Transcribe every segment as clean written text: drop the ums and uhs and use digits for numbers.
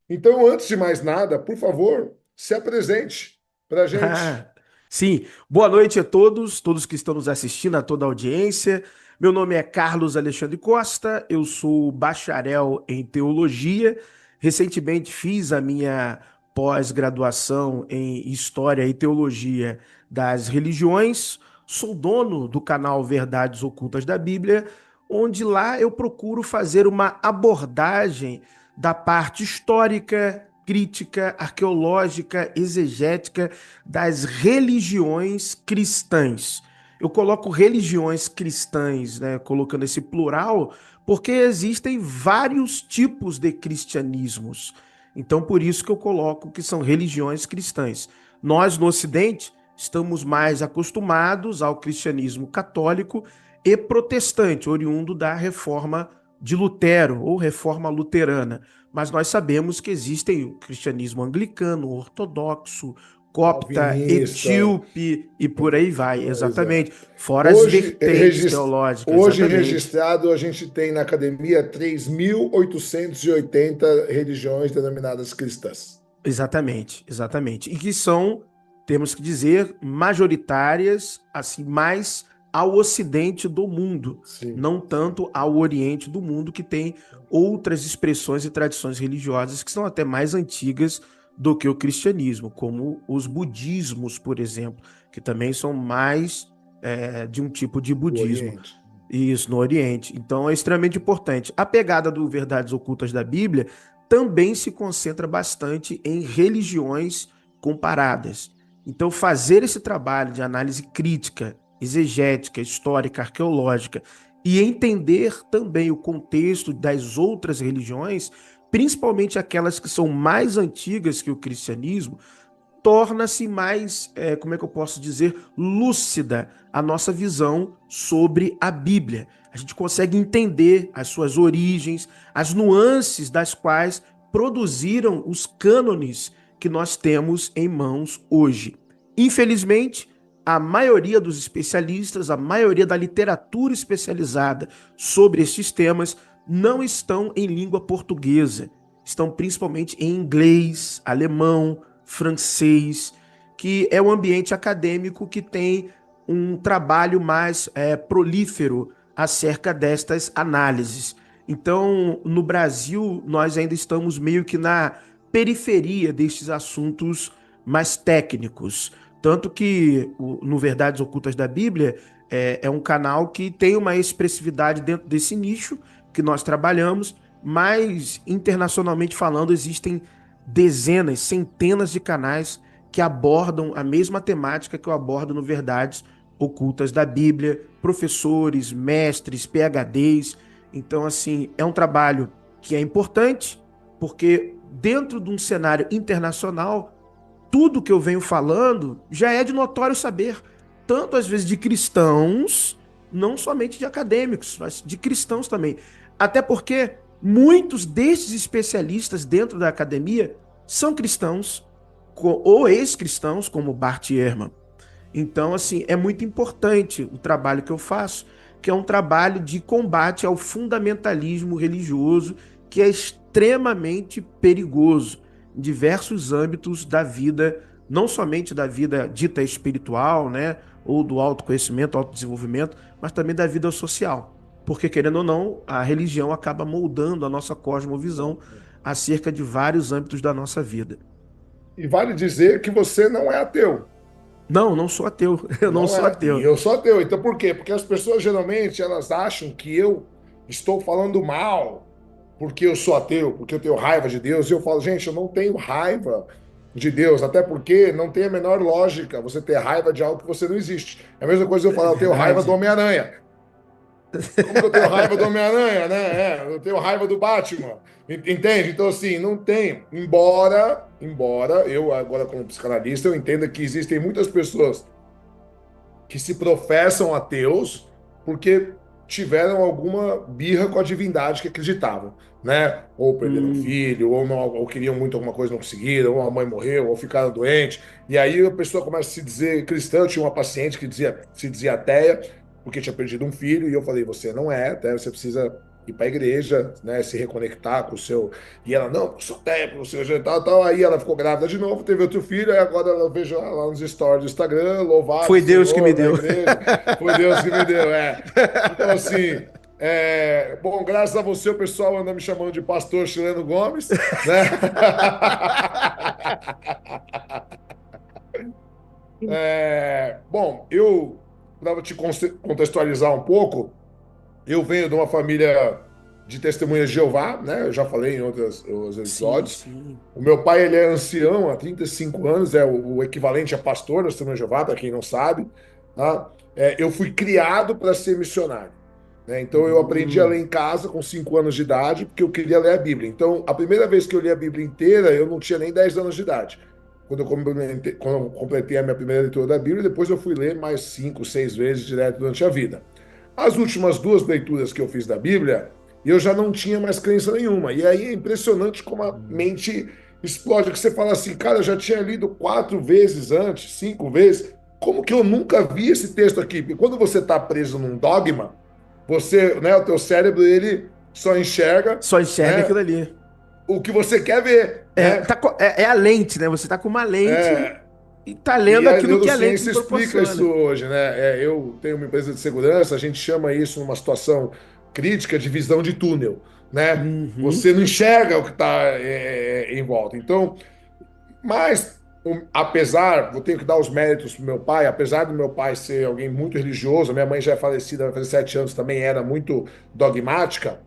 Então, antes de mais nada, por favor, se apresente para a gente. Ah, sim, boa noite a todos, todos que estão nos assistindo, a toda a audiência. Meu nome é Carlos Alexandre Costa, eu sou bacharel em teologia. Recentemente fiz a minha pós-graduação em História e Teologia das Religiões. Sou dono do canal Verdades Ocultas da Bíblia, onde lá eu procuro fazer uma abordagem da parte histórica, crítica, arqueológica, exegética das religiões cristãs. Eu coloco religiões cristãs, né, colocando esse plural, porque existem vários tipos de cristianismos. Então, por isso que eu coloco que são religiões cristãs. Nós, no Ocidente, estamos mais acostumados ao cristianismo católico e protestante, oriundo da reforma de Lutero ou reforma luterana. Mas nós sabemos que existem o cristianismo anglicano, ortodoxo, copta, Calvinista, etíope e por aí vai, exato. exatamente. Fora as Hoje, vertentes teológicas, hoje exatamente. registrado, a gente tem na academia 3.880 religiões denominadas cristãs. Exatamente, exatamente. E que são, temos que dizer, majoritárias, assim, mais ao ocidente do mundo, Sim, não sim. tanto ao oriente do mundo, que tem outras expressões e tradições religiosas que são até mais antigas do que o cristianismo, como os budismos, por exemplo, que também são mais de um tipo de Do budismo. Oriente. Isso, no Oriente. Então é extremamente importante. A pegada do Verdades Ocultas da Bíblia também se concentra bastante em religiões comparadas. Então, fazer esse trabalho de análise crítica, exegética, histórica, arqueológica e entender também o contexto das outras religiões, principalmente aquelas que são mais antigas que o cristianismo, torna-se mais, como é que eu posso dizer, lúcida a nossa visão sobre a Bíblia. A gente consegue entender as suas origens, as nuances das quais produziram os cânones que nós temos em mãos hoje. Infelizmente, a maioria dos especialistas, a maioria da literatura especializada sobre estes temas não estão em língua portuguesa, estão principalmente em inglês, alemão, francês, que é um ambiente acadêmico que tem um trabalho mais prolífero acerca destas análises. Então, no Brasil, nós ainda estamos meio que na periferia destes assuntos mais técnicos. Tanto que no Verdades Ocultas da Bíblia é um canal que tem uma expressividade dentro desse nicho que nós trabalhamos, mas internacionalmente falando, existem dezenas, centenas de canais que abordam a mesma temática que eu abordo no Verdades Ocultas da Bíblia, professores, mestres, PhDs. Então, assim, é um trabalho que é importante, porque dentro de um cenário internacional, tudo que eu venho falando já é de notório saber, tanto às vezes de cristãos, não somente de acadêmicos, mas de cristãos também. Até porque muitos destes especialistas dentro da academia são cristãos ou ex-cristãos, como Bart Ehrman. Então, assim, é muito importante o trabalho que eu faço, que é um trabalho de combate ao fundamentalismo religioso, que é extremamente perigoso em diversos âmbitos da vida, não somente da vida dita espiritual, né, ou do autoconhecimento, autodesenvolvimento, mas também da vida social. Porque, querendo ou não, a religião acaba moldando a nossa cosmovisão acerca de vários âmbitos da nossa vida. E vale dizer que você não é ateu. Não, não sou ateu. Eu não Não sou é. E ateu. eu sou ateu. Então por quê? Porque as pessoas geralmente elas acham que eu estou falando mal porque eu sou ateu, porque eu tenho raiva de Deus. E eu falo, gente, eu não tenho raiva de Deus, até porque não tem a menor lógica você ter raiva de algo que você não existe. É a mesma coisa eu É falar, eu tenho raiva do verdade. Homem-Aranha. Como que eu tenho raiva do Homem-Aranha, né? Eu tenho raiva do Batman. Entende? Então, assim, não tenho. Embora eu, agora como psicanalista, eu entenda que existem muitas pessoas que se professam ateus porque tiveram alguma birra com a divindade que acreditavam, né? Ou perderam um Hum, filho, ou, não, ou queriam muito alguma coisa e não conseguiram, ou a mãe morreu, ou ficaram doentes. E aí a pessoa começa a se dizer cristã. Eu tinha uma paciente que se dizia ateia porque tinha perdido um filho, e eu falei, você não é ateia, você precisa ir para a igreja, né, se reconectar com o seu. E ela, não, eu sou técnico, o seu tal, tal. Aí ela ficou grávida de novo, teve outro filho, aí agora eu vejo ela lá nos stories do Instagram, louvado Foi Deus que me Senhor, na deu. igreja. Foi Deus que me deu, é. Então, assim, bom, graças a você, o pessoal anda me chamando de pastor Chileno Gomes, né? Bom, para te contextualizar um pouco, eu venho de uma família de testemunhas de Jeová, né? Eu já falei em outros Sim, episódios. sim. O meu pai, ele é ancião há 35 anos, é o equivalente a pastor da Testemunha de Jeová, para quem não sabe, tá? Eu fui criado para ser missionário, né? Então, eu aprendi a ler Hum, em casa com 5 anos de idade, porque eu queria ler a Bíblia. Então, a primeira vez que eu li a Bíblia inteira, eu não tinha nem 10 anos de idade. Quando eu completei a minha primeira leitura da Bíblia, depois eu fui ler mais 5, 6 vezes direto durante a vida. As últimas duas leituras que eu fiz da Bíblia, eu já não tinha mais crença nenhuma. E aí é impressionante como a hum. mente explode, que você fala assim, cara, eu já tinha lido 4 vezes antes, 5 vezes, como que eu nunca vi esse texto aqui? Porque quando você está preso num dogma, você, né, o teu cérebro, ele só enxerga, Só enxerga né, aquilo ali. o que você quer ver, É, né? é a lente, né? Você tá com uma lente É, e tá e lendo a aquilo que a lente lhe neurociência explica isso proporciona. hoje, né? Eu tenho uma empresa de segurança, a gente chama isso, numa situação crítica, de visão de túnel, né? Uhum. Você não enxerga o que está em volta. Então, mas, apesar, vou ter que dar os méritos para meu pai, apesar do meu pai ser alguém muito religioso, minha mãe já é falecida, vai fazer 7 anos, também era muito dogmática.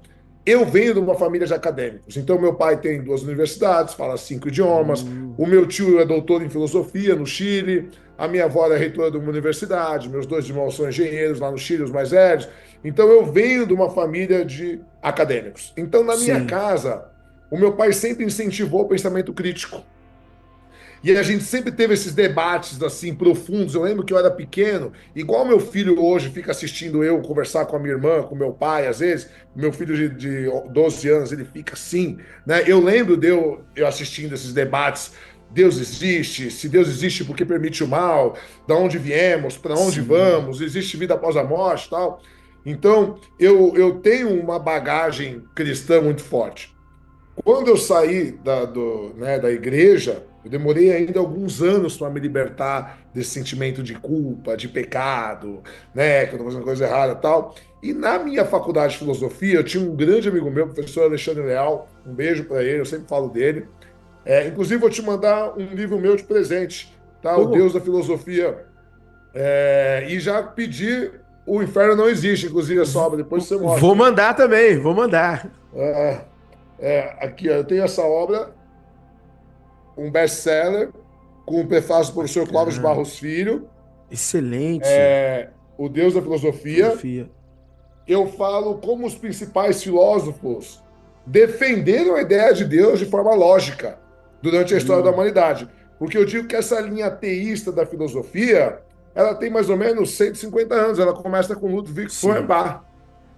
Eu venho de uma família de acadêmicos. Então, meu pai tem 2 universidades, fala 5 idiomas. Hum. O meu tio é doutor em filosofia no Chile. A minha avó é reitora de uma universidade. Meus 2 irmãos são engenheiros lá no Chile, os mais velhos. Então, eu venho de uma família de acadêmicos. Então, na minha Sim. casa, o meu pai sempre incentivou o pensamento crítico. E a gente sempre teve esses debates assim profundos. Eu lembro que eu era pequeno, igual meu filho hoje fica assistindo eu conversar com a minha irmã, com meu pai, às vezes. Meu filho de 12 anos, ele fica assim, né? Eu lembro de eu assistindo esses debates. Deus existe? Se Deus existe, por que permite o mal? Da onde viemos? Para onde Sim. vamos? Existe vida após a morte, tal? Então, eu tenho uma bagagem cristã muito forte. Quando eu saí da igreja, eu demorei ainda alguns anos para me libertar desse sentimento de culpa, de pecado, né, que eu estou fazendo coisa errada e tal. E na minha faculdade de filosofia, eu tinha um grande amigo meu, o professor Alexandre Leal, um beijo para ele, eu sempre falo dele. Inclusive, vou te mandar um livro meu de presente, tá? O Pô, Deus da Filosofia. E já pedi O Inferno Não Existe, inclusive, a v- sobra, depois você vou mostra. mandar também, vou mandar. É, Aqui, ó, eu tenho essa obra, um best-seller, com o prefácio do professor Clóvis Bacana. Barros Filho, Excelente. O Deus da Filosofia. Filosofia. Eu falo como os principais filósofos defenderam a ideia de Deus de forma lógica durante a história da Hum, humanidade. Porque eu digo que essa linha ateísta da filosofia, ela tem mais ou menos 150 anos, ela começa com Ludwig sim, Feuerbach,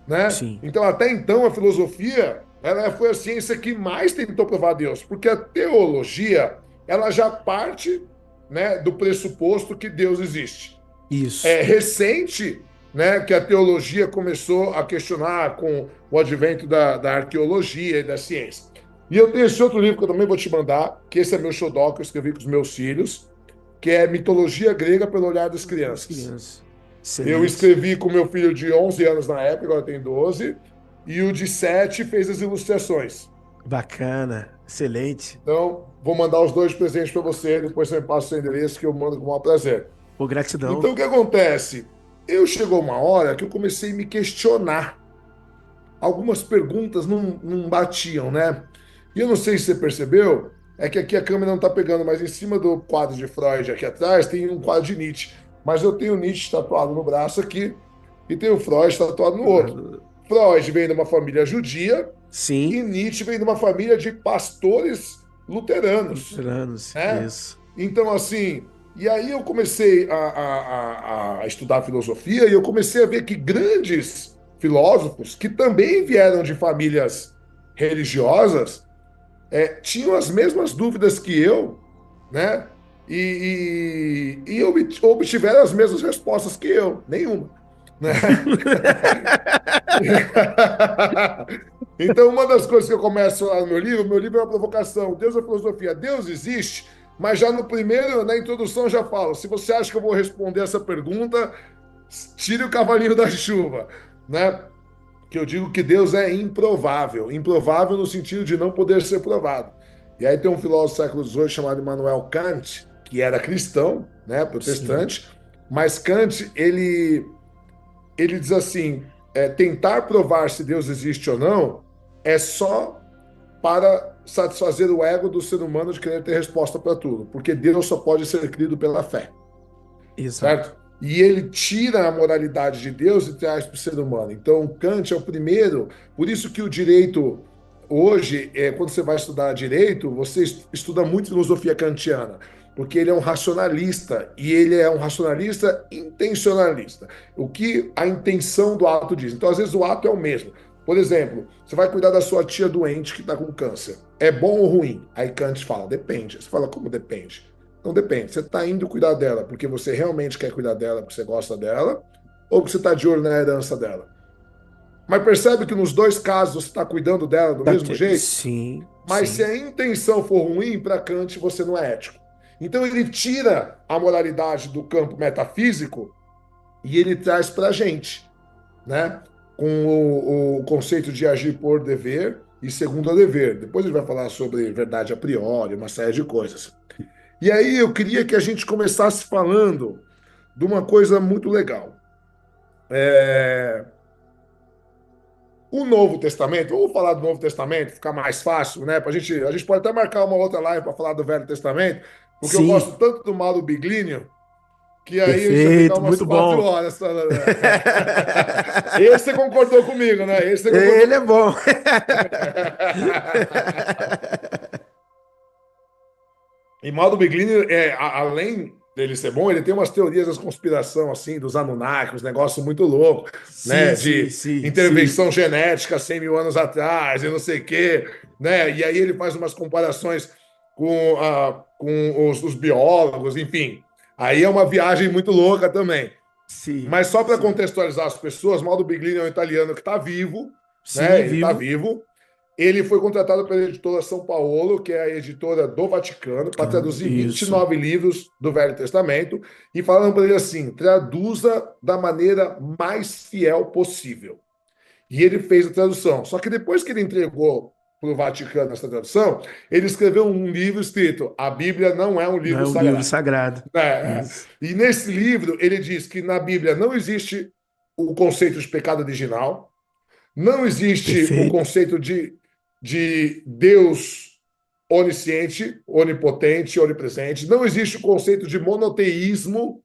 né? sim. Então, até então, a filosofia, ela foi a ciência que mais tentou provar Deus, porque a teologia, ela já parte, né, do pressuposto que Deus existe. É Isso. recente, né, que a teologia começou a questionar com o advento da arqueologia e da ciência. E eu tenho esse outro livro que eu também vou te mandar, que esse é meu xodó, que eu escrevi com os meus filhos, que é Mitologia Grega pelo Olhar das Das Crianças. crianças. Eu Excelente. escrevi com meu filho de 11 anos na época, agora tem 12, e o de 7 fez as ilustrações. Bacana. Excelente. Então, vou mandar os dois presentes para você, depois você me passa o seu endereço que eu mando com o maior prazer. Pô, gratidão. Então, o que acontece? Chegou uma hora que eu comecei a me questionar. Algumas perguntas não batiam, né? E eu não sei se você percebeu, é que aqui a câmera não está pegando, mas em cima do quadro de Freud aqui atrás tem um quadro de Nietzsche. Mas eu tenho Nietzsche tatuado no braço aqui e tenho Freud tatuado no outro. Freud vem de uma família judia e Sim. Nietzsche vem de uma família de pastores luteranos, Luteranos. né? Isso. Então, assim, e aí eu comecei a estudar filosofia e eu comecei a ver que grandes filósofos, que também vieram de famílias religiosas, tinham as mesmas dúvidas que eu, né? E obtiveram as mesmas respostas que eu, nenhuma. né? Então, uma das coisas que eu começo lá no meu livro é uma provocação. Deus é filosofia. Deus existe, mas já no primeiro, na introdução, já falo: se você acha que eu vou responder essa pergunta, tire o cavalinho da chuva, né? Que eu digo que Deus é improvável. Improvável no sentido de não poder ser provado. E aí tem um filósofo do século XVIII chamado Immanuel Kant, que era cristão, né, Sim, protestante, mas Kant, ele diz assim, tentar provar se Deus existe ou não é só para satisfazer o ego do ser humano de querer ter resposta para tudo, porque Deus só pode ser crido pela fé, exato. certo? E ele tira a moralidade de Deus e traz para o ser humano. Então, Kant é o primeiro, por isso que o direito, hoje, quando você vai estudar direito, você estuda muito filosofia kantiana, porque ele é um racionalista, e ele é um racionalista intencionalista. O que a intenção do ato diz. Então, às vezes, o ato é o mesmo. Por exemplo, você vai cuidar da sua tia doente que está com câncer. É bom ou ruim? Aí Kant fala, depende. Você fala, como depende? Não depende. Você está indo cuidar dela porque você realmente quer cuidar dela, porque você gosta dela, ou porque você está de olho na herança dela. Mas percebe que nos dois casos você está cuidando dela do mesmo jeito? Sim, Mas se sim. a intenção for ruim, para Kant você não é ético. Então ele tira a moralidade do campo metafísico e ele traz para a gente, né? Com o conceito de agir por dever e segundo a dever. Depois ele vai falar sobre verdade a priori, uma série de coisas. E aí eu queria que a gente começasse falando de uma coisa muito legal. O Novo Testamento, vamos falar do Novo Testamento, ficar mais fácil, né? A gente pode até marcar uma outra live para falar do Velho Testamento, porque eu Sim, gosto tanto do Mauro Biglino, que aí a gente vai ficar perfeito, umas muito 4 bom. horas falando. Esse você concordou comigo, né? Esse você concordou Ele é comigo. bom. E Mauro Biglini, além dele ser bom, ele tem umas teorias da conspiração, assim, dos Anunnaki, uns negócios muito loucos, Sim, né? sim, De sim, sim. intervenção genética 100 mil anos atrás e não sei o quê, né? E aí ele faz umas comparações com os biólogos, enfim. Aí é uma viagem muito louca também. Sim, Mas só para sim. contextualizar as pessoas, Mauro Biglini é um italiano que está vivo, né? Sim, Ele está vivo. vivo. Ele foi contratado pela editora São Paulo, que é a editora do Vaticano, para traduzir Isso. 29 livros do Velho Testamento, e falaram para ele assim: traduza da maneira mais fiel possível. E ele fez a tradução. Só que depois que ele entregou para o Vaticano essa tradução, ele escreveu um livro escrito: A Bíblia não é um Não livro é um livro sagrado. sagrado. Isso. E nesse livro ele diz que na Bíblia não existe o conceito de pecado original, não existe o Perfeito. conceito de Deus onisciente, onipotente, onipresente. Não existe o conceito de monoteísmo,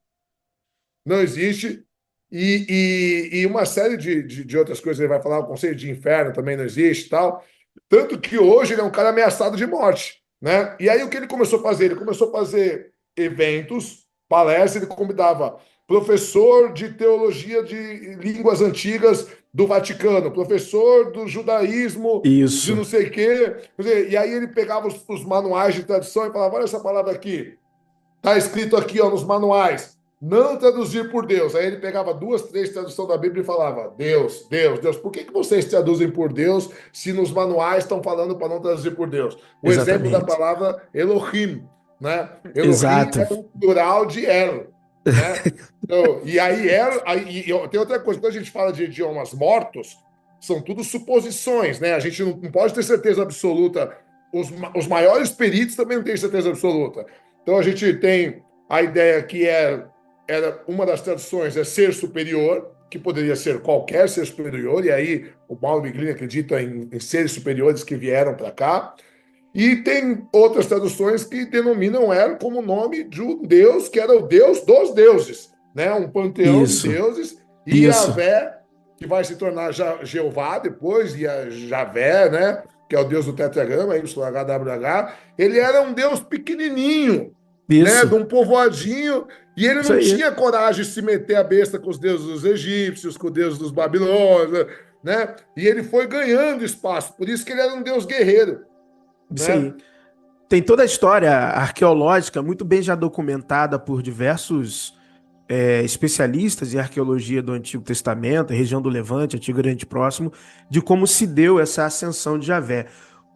não existe. E uma série de outras coisas ele vai falar, o conceito de inferno também não existe tal. Tanto que hoje ele é um cara ameaçado de morte, né? E aí o que ele começou a fazer? Ele começou a fazer eventos, palestras, ele convidava professor de teologia de línguas antigas do Vaticano, professor do judaísmo de Isso. não sei o quê. Quer dizer, e aí ele pegava os manuais de tradução e falava, olha essa palavra aqui, está escrito aqui ó, nos manuais, não traduzir por Deus. Aí ele pegava 2, 3 traduções da Bíblia e falava, Deus, Deus, Deus, por que vocês traduzem por Deus se nos manuais estão falando para não traduzir por Deus? O exemplo da Exatamente. palavra Elohim, né? Elohim Exato. é um plural de El, né? Então, e aí, tem outra coisa, quando a gente fala de idiomas mortos, são tudo suposições, né? A gente não pode ter certeza absoluta. Os maiores peritos também não têm certeza absoluta. Então a gente tem a ideia que era uma das traduções é ser superior, que poderia ser qualquer ser superior, e aí o Paulo Biglini acredita em seres superiores que vieram para cá. E tem outras traduções que denominam ela como nome de um deus que era o deus dos deuses, né? Um panteão de Isso. deuses, e Isso. Yahvé, que vai se tornar Jeová depois, e a Javé, né? Que é o deus do tetragrama, YHWH, ele era um deus pequenininho, né? De Isso. um povoadinho, e ele Isso não aí. tinha coragem de se meter a besta com os deuses dos egípcios, com os deuses dos babilônios, né? E ele foi ganhando espaço, por isso que ele era um deus guerreiro, Isso né? aí. Tem toda a história arqueológica muito bem já documentada por diversos especialistas em arqueologia do Antigo Testamento, região do Levante, Antigo Oriente Próximo, de como se deu essa ascensão de Javé.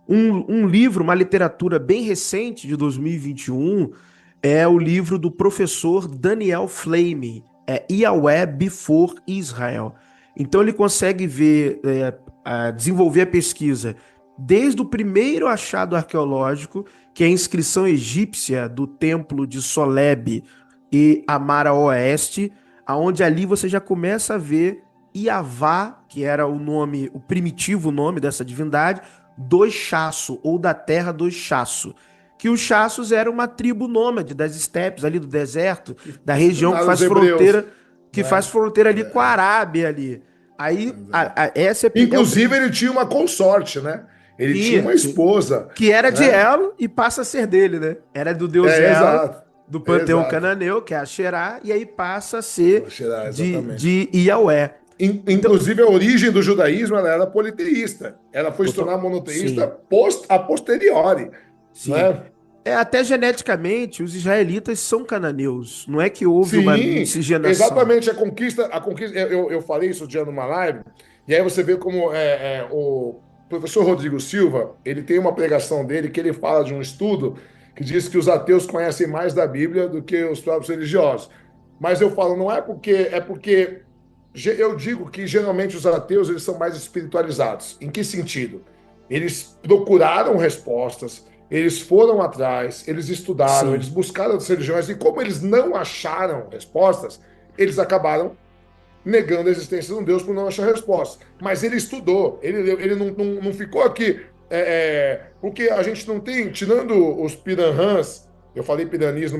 Um livro, uma literatura bem recente, de 2021, é o livro do professor Daniel Flaming, Yahweh Before Israel. Então ele consegue desenvolver a pesquisa desde o primeiro achado arqueológico, que é a inscrição egípcia do templo de Soleb e Amara Oeste, aonde ali você já começa a ver Iavá, que era o primitivo nome dessa divindade, dos Chasso, ou da terra dos Chasso. Que os Chassos eram uma tribo nômade das estepes ali do deserto, da região que faz fronteira ali com a Arábia ali. Aí, inclusive, ele tinha uma consorte, né? Ele tinha uma esposa. Que era de El e passa a ser dele, né? Era do deus El, do panteão cananeu, que é Asherá, e aí passa a ser de Yahweh. Inclusive, a origem do judaísmo ela era politeísta. Ela foi se tornar monoteísta a posteriori. Sim. Né? Até geneticamente, os israelitas são cananeus. Não é que houve uma miscigenação. Exatamente, a conquista. Eu falei isso um dia numa live, e aí você vê como o professor Rodrigo Silva, ele tem uma pregação dele que ele fala de um estudo que diz que os ateus conhecem mais da Bíblia do que os próprios religiosos. Mas eu falo, não é porque... É porque eu digo que geralmente os ateus eles são mais espiritualizados. Em que sentido? Eles procuraram respostas, eles foram atrás, eles estudaram, eles buscaram outras religiões, e como eles não acharam respostas, eles acabaram negando a existência de um Deus por não achar respostas. Mas ele estudou, ele não ficou aqui, porque a gente não tem, tirando os piranhãs, eu falei piranis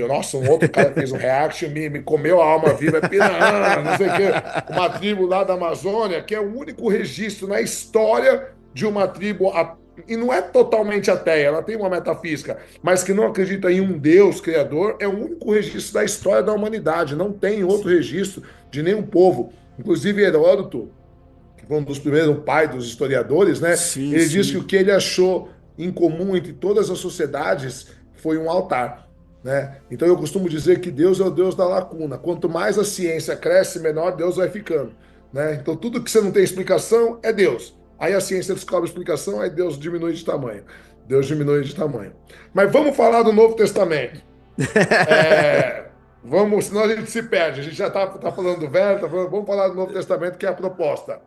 nossa, um outro cara fez um react, me comeu a alma viva, é piranha, não sei o quê, uma tribo lá da Amazônia, que é o único registro na história de uma tribo, e não é totalmente ateia, ela tem uma metafísica, mas que não acredita em um Deus criador, é o único registro da história da humanidade, não tem outro registro de nenhum povo. Inclusive Heródoto, que foi um dos primeiros pais dos historiadores, né? Ele diz que o que ele achou em comum entre todas as sociedades foi um altar, né? Então eu costumo dizer que Deus é o Deus da lacuna. Quanto mais a ciência cresce, menor Deus vai ficando, né? Então tudo que você não tem explicação é Deus. Aí a ciência descobre a explicação, aí Deus diminui de tamanho. Deus diminui de tamanho. Mas vamos falar do Novo Testamento. Senão a gente se perde. A gente já tá falando do Velho, vamos falar do Novo Testamento, que é a proposta.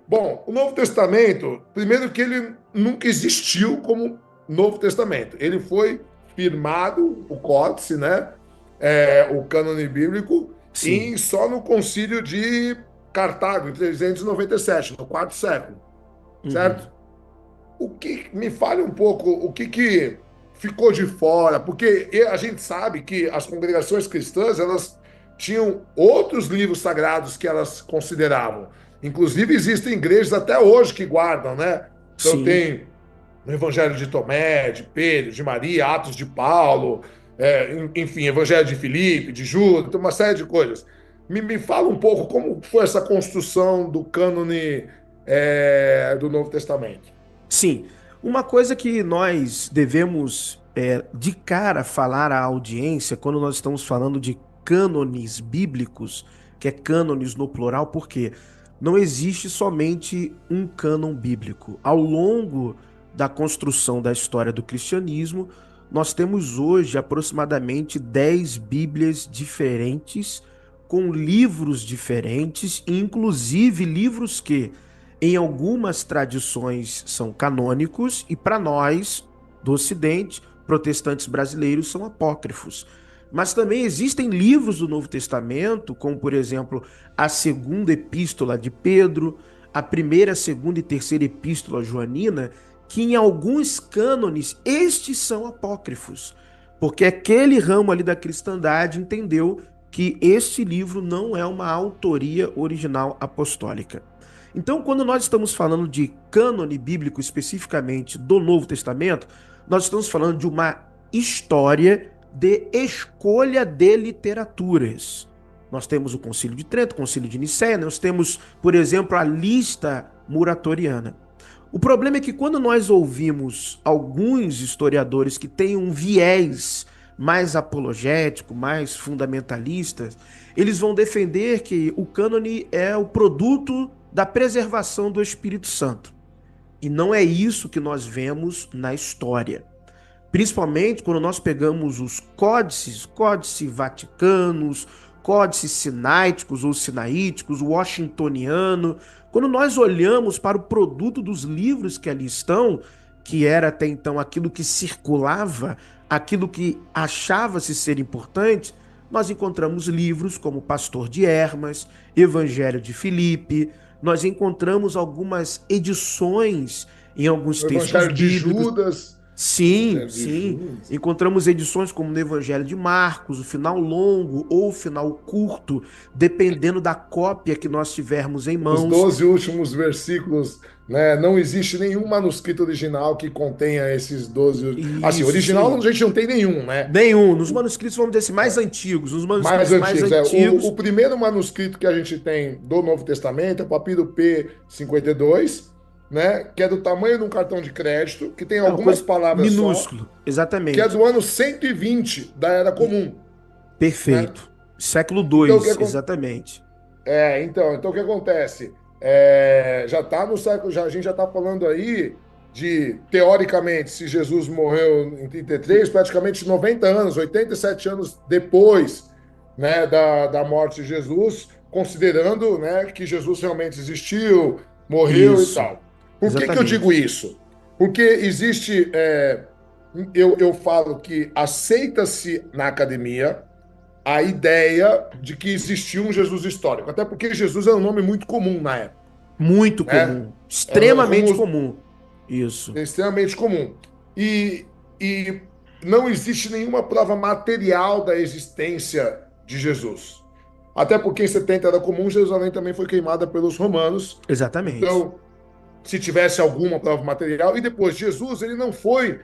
Bom, o Novo Testamento, primeiro que ele nunca existiu como Novo Testamento. Ele foi firmado, o códice, né? O cânone bíblico, só no concílio de Cartago, em 397, no quarto século. Certo? Me fale um pouco o que ficou de fora, porque a gente sabe que as congregações cristãs, elas tinham outros livros sagrados que elas consideravam. Inclusive, existem igrejas até hoje que guardam, né? Então tem o Evangelho de Tomé, de Pedro, de Maria, Atos de Paulo, enfim, Evangelho de Filipe, de Judas, tem uma série de coisas. Me fala um pouco como foi essa construção do cânone do Novo Testamento. Sim, uma coisa que nós devemos de cara falar à audiência quando nós estamos falando de cânones bíblicos, que é cânones no plural, porque não existe somente um cânon bíblico. Ao longo da construção da história do cristianismo, nós temos hoje aproximadamente 10 Bíblias diferentes, com livros diferentes, inclusive livros que, em algumas tradições, são canônicos, e para nós, do Ocidente, protestantes brasileiros, são apócrifos. Mas também existem livros do Novo Testamento, como, por exemplo, a segunda epístola de Pedro, a primeira, segunda e terceira epístola joanina, que em alguns cânones estes são apócrifos, porque aquele ramo ali da cristandade entendeu que este livro não é uma autoria original apostólica. Então, quando nós estamos falando de cânone bíblico especificamente do Novo Testamento, nós estamos falando de uma história de escolha de literaturas. Nós temos o Concílio de Trento, o Concílio de Nicéia, nós temos, por exemplo, a lista muratoriana. O problema é que quando nós ouvimos alguns historiadores que têm um viés mais apologético, mais fundamentalista, eles vão defender que o cânone é o produto da preservação do Espírito Santo. E não é isso que nós vemos na história. Principalmente quando nós pegamos os códices vaticanos, códices sinaíticos ou sinaíticos, o washingtoniano. Quando nós olhamos para o produto dos livros que ali estão, que era até então aquilo que circulava, aquilo que achava-se ser importante, nós encontramos livros como Pastor de Hermas, Evangelho de Filipe, nós encontramos algumas edições em alguns O textos Evangelho de bíblicos. Judas. Sim, Evangelho de sim. Judas. Encontramos edições como no Evangelho de Marcos, o final longo ou o final curto, dependendo da cópia que nós tivermos em Os mãos. 12 últimos versículos, né? Não existe nenhum manuscrito original que contenha esses 12. Assim, Isso original a aí. gente não tem nenhum, né? Nenhum. Nos manuscritos, vamos dizer assim, mais antigos. Nos Mais manuscritos mais antigos. O antigos. primeiro manuscrito que a gente tem do Novo Testamento é o papiro P52, né? Que é do tamanho de um cartão de crédito, que tem É uma algumas coisa palavras só, minúsculo. que é Exatamente. do ano 120 da Era Comum, né? Perfeito. Século Então, II, exatamente. então o que acontece? Já está no século, a gente já está falando aí de, teoricamente, se Jesus morreu em 33, praticamente 90 anos, 87 anos depois, né, da morte de Jesus, considerando, né, que Jesus realmente existiu, morreu e Isso, tal. Por que eu digo exatamente. isso? Porque existe, eu falo que aceita-se na academia a ideia de que existiu um Jesus histórico. Até porque Jesus era um nome muito comum na época, Muito né? comum. Era Extremamente como comum. Isso. extremamente comum. E não existe nenhuma prova material da existência de Jesus. Até porque em 70 era comum, Jerusalém também foi queimada pelos romanos. Exatamente. Então, se tivesse alguma prova material, e depois, Jesus, ele não foi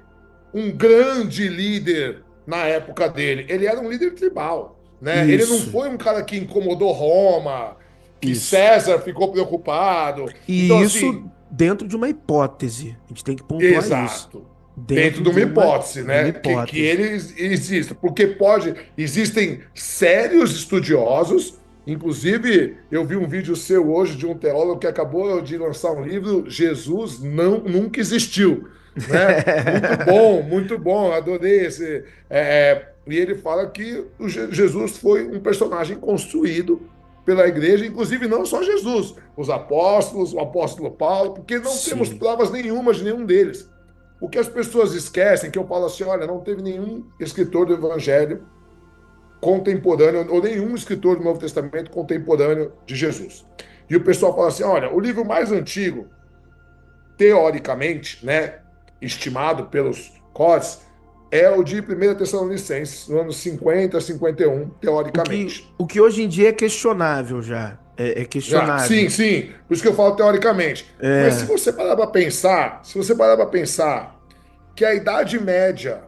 um grande líder na época dele. Ele era um líder tribal, né? Ele não Isso. foi um cara que incomodou Roma, que Isso. César ficou preocupado. Então, E assim, isso dentro de uma hipótese. A gente tem que pontuar isso. exato. Dentro Dentro de uma de uma, hipótese, de uma né? Que hipótese. ele exista. Porque existem sérios estudiosos. Inclusive, eu vi um vídeo seu hoje de um teólogo que acabou de lançar um livro, Jesus nunca existiu, né? Muito bom, adorei esse. E ele fala que Jesus foi um personagem construído pela igreja, inclusive não só Jesus, os apóstolos, o apóstolo Paulo, porque não temos Sim. provas nenhuma de nenhum deles. O que as pessoas esquecem, que eu falo assim, olha, não teve nenhum escritor do Evangelho contemporâneo, ou nenhum escritor do Novo Testamento contemporâneo de Jesus. E o pessoal fala assim, olha, o livro mais antigo, teoricamente, né, estimado pelos códices, é o de 1 Tessalonicenses, no ano 50, 51, teoricamente. O que hoje em dia é questionável já. É Já, sim, questionável. sim, por isso que eu falo teoricamente. Mas se É, você parar para pensar, se você parar para pensar que a idade média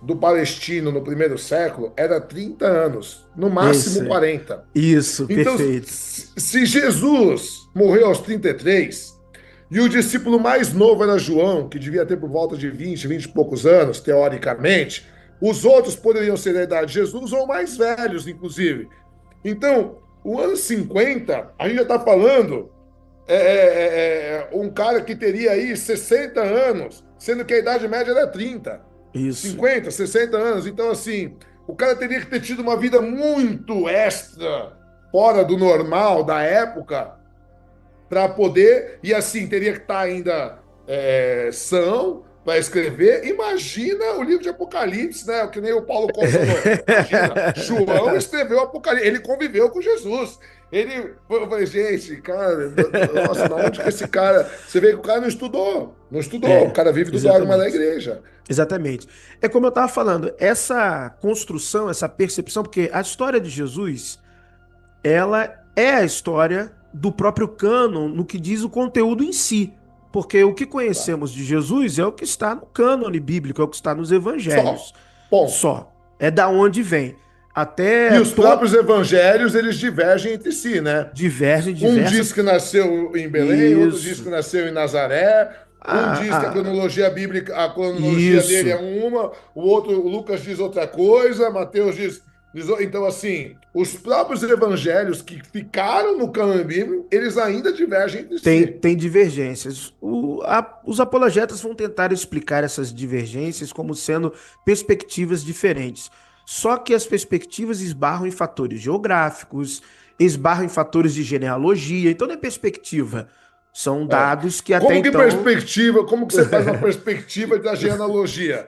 do palestino no primeiro século era 30 anos, no máximo esse. 40. Isso, Então, perfeito. se Jesus morreu aos 33 e o discípulo mais novo era João, que devia ter por volta de 20 e poucos anos, teoricamente, os outros poderiam ser da idade de Jesus ou mais velhos, inclusive. Então, o ano 50, a gente já está falando um cara que teria aí 60 anos, sendo que a idade média era 30, Isso. 50, 60 anos. Então, assim, o cara teria que ter tido uma vida muito extra, fora do normal da época, para poder, e assim, teria que estar ainda são para escrever. Imagina o livro de Apocalipse, né? Que nem o Paulo Coelho falou. Imagina, João escreveu Apocalipse, ele conviveu com Jesus. Eu falei, gente, cara, nossa, da onde que esse cara. Você vê que o cara não estudou, não estudou, o É, cara vive do dogma da exatamente. igreja. Exatamente. É como eu estava falando, essa construção, essa percepção, porque a história de Jesus, ela é a história do próprio cânon no que diz o conteúdo em si. Porque o que Tá. conhecemos de Jesus é o que está no cânone bíblico, é o que está nos Só, evangelhos. ponto. Só. É da onde vem. E Até os próprios evangelhos, eles divergem entre si, né? divergem Um diz diversas. que nasceu em Belém, outro diz que Isso. nasceu em Nazaré. Um diz que a cronologia dele é Isso. uma, o outro, o Lucas diz outra coisa, Mateus então, assim, os próprios evangelhos que ficaram no cânone bíblico, eles ainda divergem entre si. Tem divergências. Os apologetas vão tentar explicar essas divergências como sendo perspectivas diferentes. Só que as perspectivas esbarram em fatores geográficos, esbarram em fatores de genealogia. Então, não é perspectiva. São É. dados que até então. Como que você faz uma perspectiva da genealogia?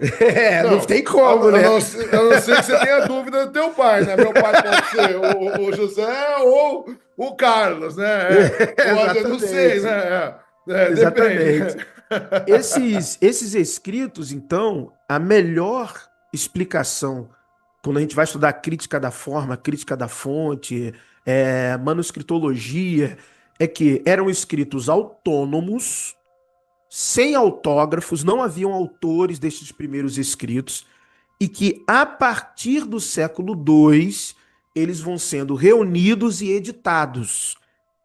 Não Não, tem como, né? a não ser que você tenha dúvida do teu pai, né? Meu pai pode ser o José ou o Carlos, né? Pode, eu não sei, Exatamente. né? Exatamente. Depende. Esses escritos, então, a melhor explicação, quando a gente vai estudar crítica da forma, crítica da fonte, manuscritologia, é que eram escritos autônomos, sem autógrafos, não haviam autores destes primeiros escritos, e que a partir do século II eles vão sendo reunidos e editados.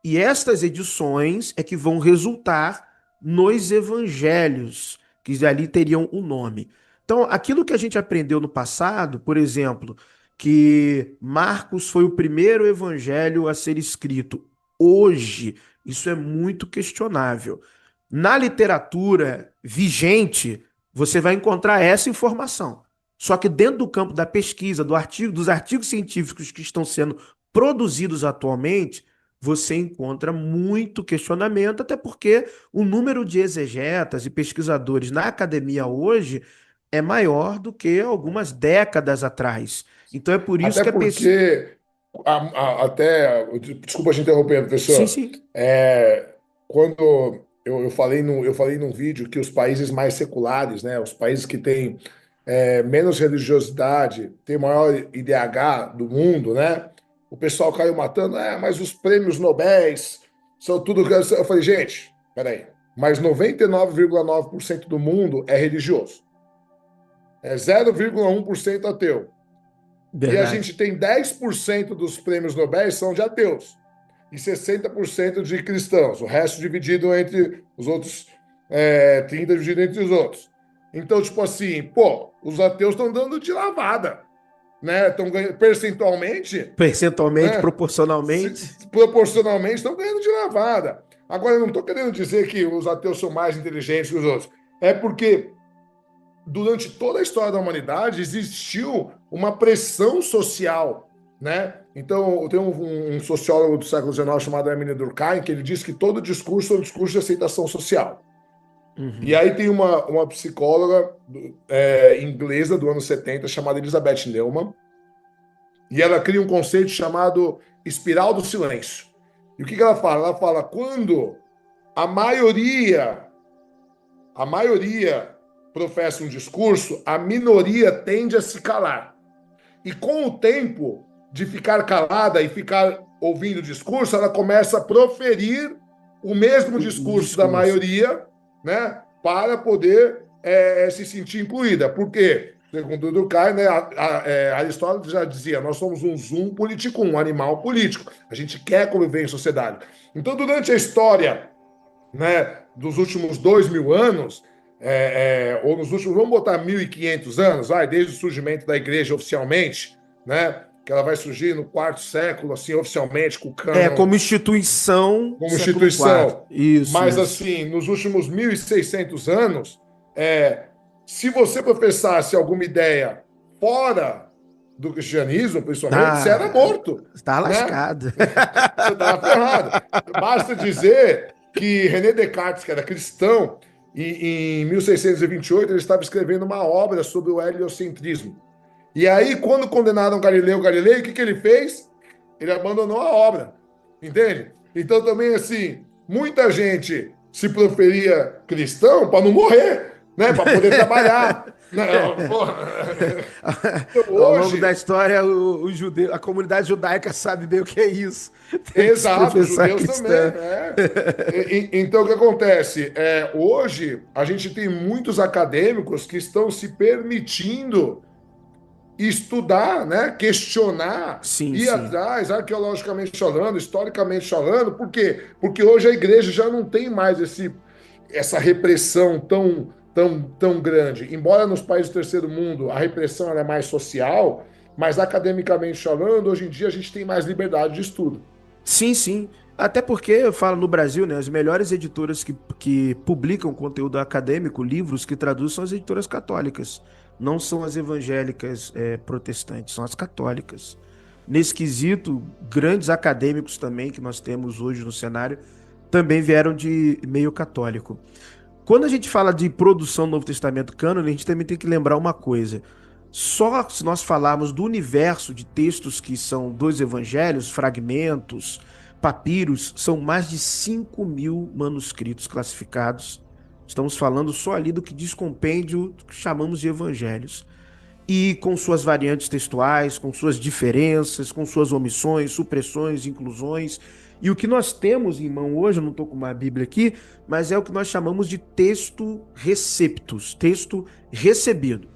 E estas edições é que vão resultar nos evangelhos, que ali teriam um nome. Então, aquilo que a gente aprendeu no passado, por exemplo, que Marcos foi o primeiro evangelho a ser escrito, hoje, isso é muito questionável. Na literatura vigente, você vai encontrar essa informação. Só que dentro do campo da pesquisa, dos artigos científicos que estão sendo produzidos atualmente, você encontra muito questionamento, até porque o número de exegetas e pesquisadores na academia hoje é maior do que algumas décadas atrás. Então é por isso Até que a pesquisa. porque, desculpa te interromper, Sim, professor. sim. Quando eu falei num vídeo que os países mais seculares, né, os países que têm menos religiosidade, têm o maior IDH do mundo, né? O pessoal caiu matando, mas os prêmios Nobéis são tudo. Eu falei, gente, peraí, mas 99,9% do mundo é religioso, é 0,1% ateu. E a Verdade. gente tem 10% dos prêmios Nobel são de ateus e 60% de cristãos, o resto dividido entre os outros, 30% dividido entre os outros. Então, tipo assim, pô, os ateus estão dando de lavada, né? Estão ganhando percentualmente, Percentualmente, né? proporcionalmente. Proporcionalmente estão ganhando de lavada. Agora, eu não estou querendo dizer que os ateus são mais inteligentes que os outros. É porque durante toda a história da humanidade existiu uma pressão social, né? Então, tem um sociólogo do século XIX chamado Emile Durkheim, que ele diz que todo discurso é um discurso de aceitação social. E Uhum. aí tem uma psicóloga inglesa do ano 70 chamada Elizabeth Neumann, e ela cria um conceito chamado espiral do silêncio. E o que ela fala? Ela fala, quando a maioria professa um discurso, a minoria tende a se calar. E com o tempo de ficar calada e ficar ouvindo o discurso, ela começa a proferir o mesmo O discurso da discurso. maioria, né, para poder se sentir incluída. Por quê? Segundo o Durkheim, né, Aristóteles já dizia, nós somos um zoom politicum, um animal político. A gente quer conviver em sociedade. Então, durante a história, né, dos últimos 2.000 anos, ou nos últimos, vamos botar 1.500 anos, desde o surgimento da igreja oficialmente, né, que ela vai surgir no quarto século, assim, oficialmente, com o cânon Como instituição, como século IV. instituição. Isso, Mas, isso. assim, nos últimos 1.600 anos, se você professasse alguma ideia fora do cristianismo, principalmente, você era Ah, morto, tá né? lascado. Você estava ferrado. Basta dizer que René Descartes, que era cristão, em 1628 ele estava escrevendo uma obra sobre o heliocentrismo. E aí, quando condenaram Galileu Galilei, o que ele fez? Ele abandonou a obra. Entende? Então, também, assim, muita gente se proferia cristão para não morrer, né? Para poder trabalhar. Não, porra. Então, Ao longo da hoje, história, a comunidade judaica sabe bem o que é isso. Tem que se exato, os professar judeus também, cristã. Então, o que acontece? Hoje, a gente tem muitos acadêmicos que estão se permitindo estudar, né? Questionar, Sim, ir sim. atrás, arqueologicamente falando, historicamente falando. Por quê? Porque hoje a igreja já não tem mais essa repressão tão grande. Embora nos países do terceiro mundo a repressão ela é mais social, mas academicamente falando, hoje em dia a gente tem mais liberdade de estudo. Sim, sim. Até porque, eu falo no Brasil, né? As melhores editoras que publicam conteúdo acadêmico, livros que traduzem, são as editoras católicas. Não são as evangélicas protestantes, são as católicas. Nesse quesito, grandes acadêmicos também que nós temos hoje no cenário também vieram de meio católico. Quando a gente fala de produção do Novo Testamento cânone, a gente também tem que lembrar uma coisa. Só se nós falarmos do universo de textos que são dos evangelhos, fragmentos, papiros, são mais de 5.000 manuscritos classificados. Estamos falando só ali do que diz compêndio, que chamamos de evangelhos. E com suas variantes textuais, com suas diferenças, com suas omissões, supressões, inclusões. E o que nós temos em mão hoje, eu não estou com uma Bíblia aqui, mas é o que nós chamamos de texto receptus, texto recebido,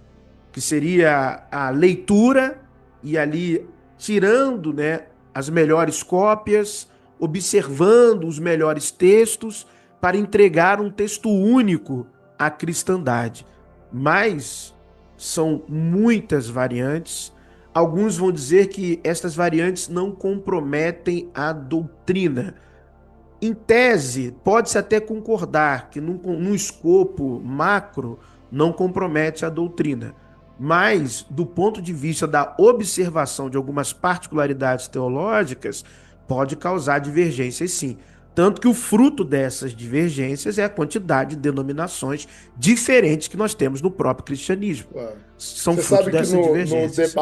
que seria a leitura e ali tirando, né, as melhores cópias, observando os melhores textos para entregar um texto único à cristandade. Mas são muitas variantes. Alguns vão dizer que estas variantes não comprometem a doutrina. Em tese, pode-se até concordar que num escopo macro não compromete a doutrina. Mas, do ponto de vista da observação de algumas particularidades teológicas, pode causar divergências sim. Tanto que o fruto dessas divergências é a quantidade de denominações diferentes que nós temos no próprio cristianismo. São Você fruto sabe que dessas no divergências.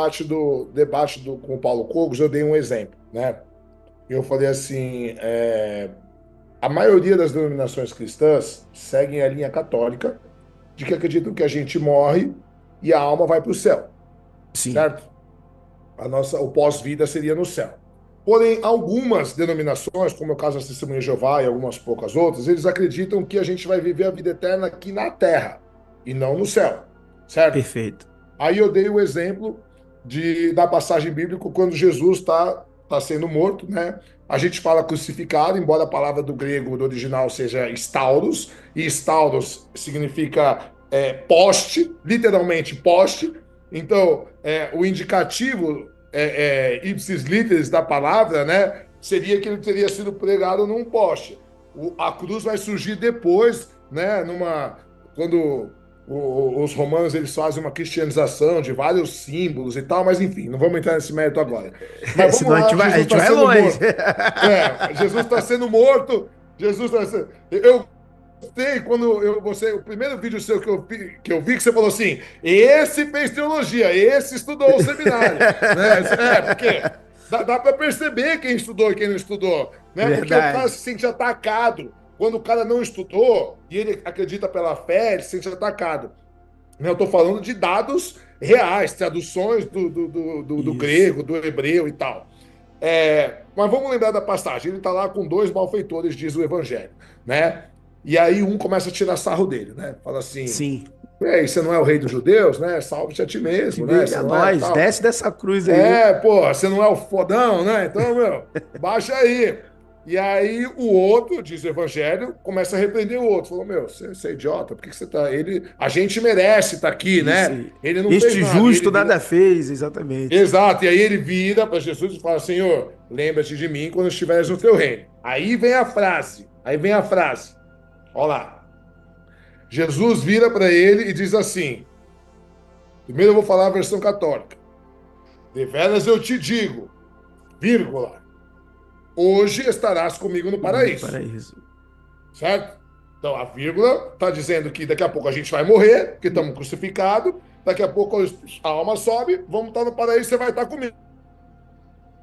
debate com o Paulo Cogos, eu dei um exemplo, né? Eu falei assim, a maioria das denominações cristãs seguem a linha católica de que acreditam que a gente morre e a alma vai para o céu, Sim, certo? O pós-vida seria no céu. Porém, algumas denominações, como é o caso da Testemunha de Jeová e algumas poucas outras, eles acreditam que a gente vai viver a vida eterna aqui na terra e não no céu, certo? perfeito. Aí eu dei o exemplo da passagem bíblica quando Jesus tá sendo morto, né? A gente fala crucificado, embora a palavra do grego, do original, seja stauros, e stauros significa poste, literalmente poste. Então, o indicativo ipsis literis da palavra, né? Seria que ele teria sido pregado num poste. A cruz vai surgir depois, né? Quando os romanos eles fazem uma cristianização de vários símbolos e tal, mas enfim, não vamos entrar nesse mérito agora. Mas vamos Senão a lá, gente Jesus está vai sendo longe. morto. Jesus está sendo morto. Jesus está sendo... Eu gostei quando o primeiro vídeo seu que eu vi que você falou assim, esse fez teologia, esse estudou o seminário, né? Porque dá para perceber quem estudou e quem não estudou, né? Porque o cara Verdade. se sente atacado. Quando o cara não estudou e ele acredita pela fé, ele se sente atacado. Eu estou falando de dados reais, traduções do Isso. grego, do hebreu e tal. Mas vamos lembrar da passagem. Ele está lá com dois malfeitores, diz o Evangelho, né? E aí um começa a tirar sarro dele, né? Fala assim: Sim. você não é o rei dos judeus, né? Salve-te a ti mesmo, né? Você A não é nós, tal. desce dessa cruz aí. Pô, você não é o fodão, né? Então, meu, baixa aí. E aí o outro, diz o Evangelho, começa a repreender o outro. Falou, meu, você é idiota, por que você tá... A gente merece estar aqui, Isso né? aí. Ele não fez Este nada. E ele justo vira... nada fez, exatamente. Exato, e aí ele vira para Jesus e fala, Senhor, lembra-te de mim quando estiveres no teu reino. Aí vem a frase. Olha lá. Jesus vira para ele e diz assim, primeiro eu vou falar a versão católica. Deveras eu te digo, vírgula, hoje estarás comigo no Comigo no paraíso. paraíso. Certo? Então a vírgula está dizendo que daqui a pouco a gente vai morrer, porque estamos crucificados, daqui a pouco a alma sobe, vamos estar no paraíso, você vai estar comigo.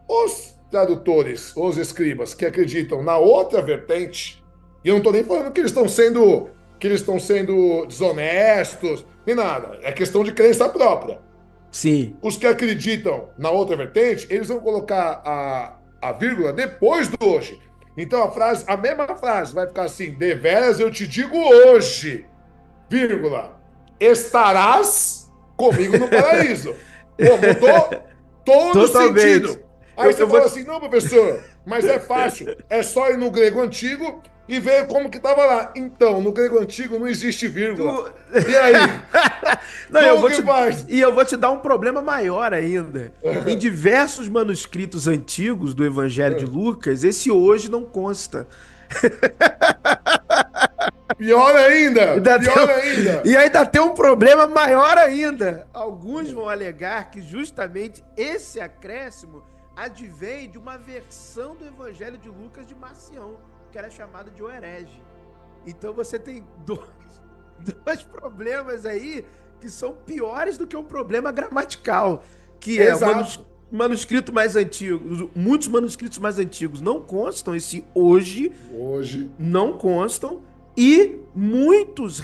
Os tradutores, os escribas que acreditam na outra vertente, e eu não estou nem falando que eles estão sendo desonestos, nem nada, é questão de crença própria. Sim. Os que acreditam na outra vertente, eles vão colocar a vírgula depois do hoje. Então a mesma frase vai ficar assim: deveras eu te digo hoje, vírgula, estarás comigo no paraíso. Pô, mudou todo o Totalmente. sentido. Aí você Eu vou. fala assim: não, professor, mas é fácil. É só ir no grego antigo e ver como que estava lá. Então, no grego antigo não existe vírgula. Tu- E aí? Não, Como que faz? eu vou te dar um problema maior ainda. Em diversos manuscritos antigos do Evangelho de Lucas, esse hoje não consta. Pior ainda, Ainda tem pior um- ainda. E ainda tem um problema maior ainda. Alguns vão alegar que justamente esse acréscimo advém de uma versão do Evangelho de Lucas de Marcião, que era chamada de O Herege. Então você tem dois problemas aí que são piores do que um problema gramatical, que é o Exato. manuscrito mais antigo. Muitos manuscritos mais antigos não constam esse hoje, Hoje. não constam, e muitos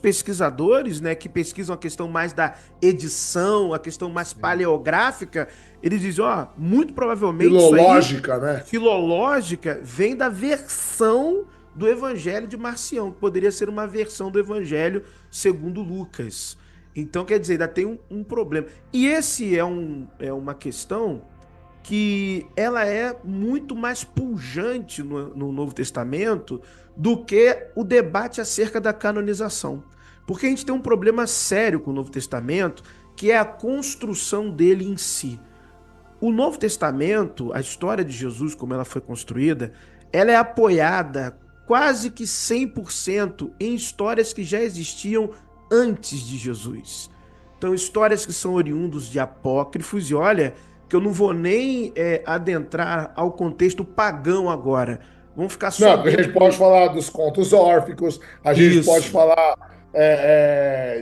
pesquisadores, né, que pesquisam a questão mais da edição, a questão mais paleográfica, eles dizem, ó, muito provavelmente isso aí, Filológica, né? filológica, vem da versão do Evangelho de Marcião, que poderia ser uma versão do Evangelho segundo Lucas. Então, quer dizer, ainda tem um problema. E esse é uma questão que ela é muito mais pujante no Novo Testamento do que o debate acerca da canonização. Porque a gente tem um problema sério com o Novo Testamento, que é a construção dele em si. O Novo Testamento, a história de Jesus, como ela foi construída, ela é apoiada quase que 100% em histórias que já existiam antes de Jesus. Então, histórias que são oriundos de apócrifos, e olha, que eu não vou nem adentrar ao contexto pagão agora. Vamos ficar só Não, a gente dentro pode do. falar dos contos órficos, a gente pode Isso. falar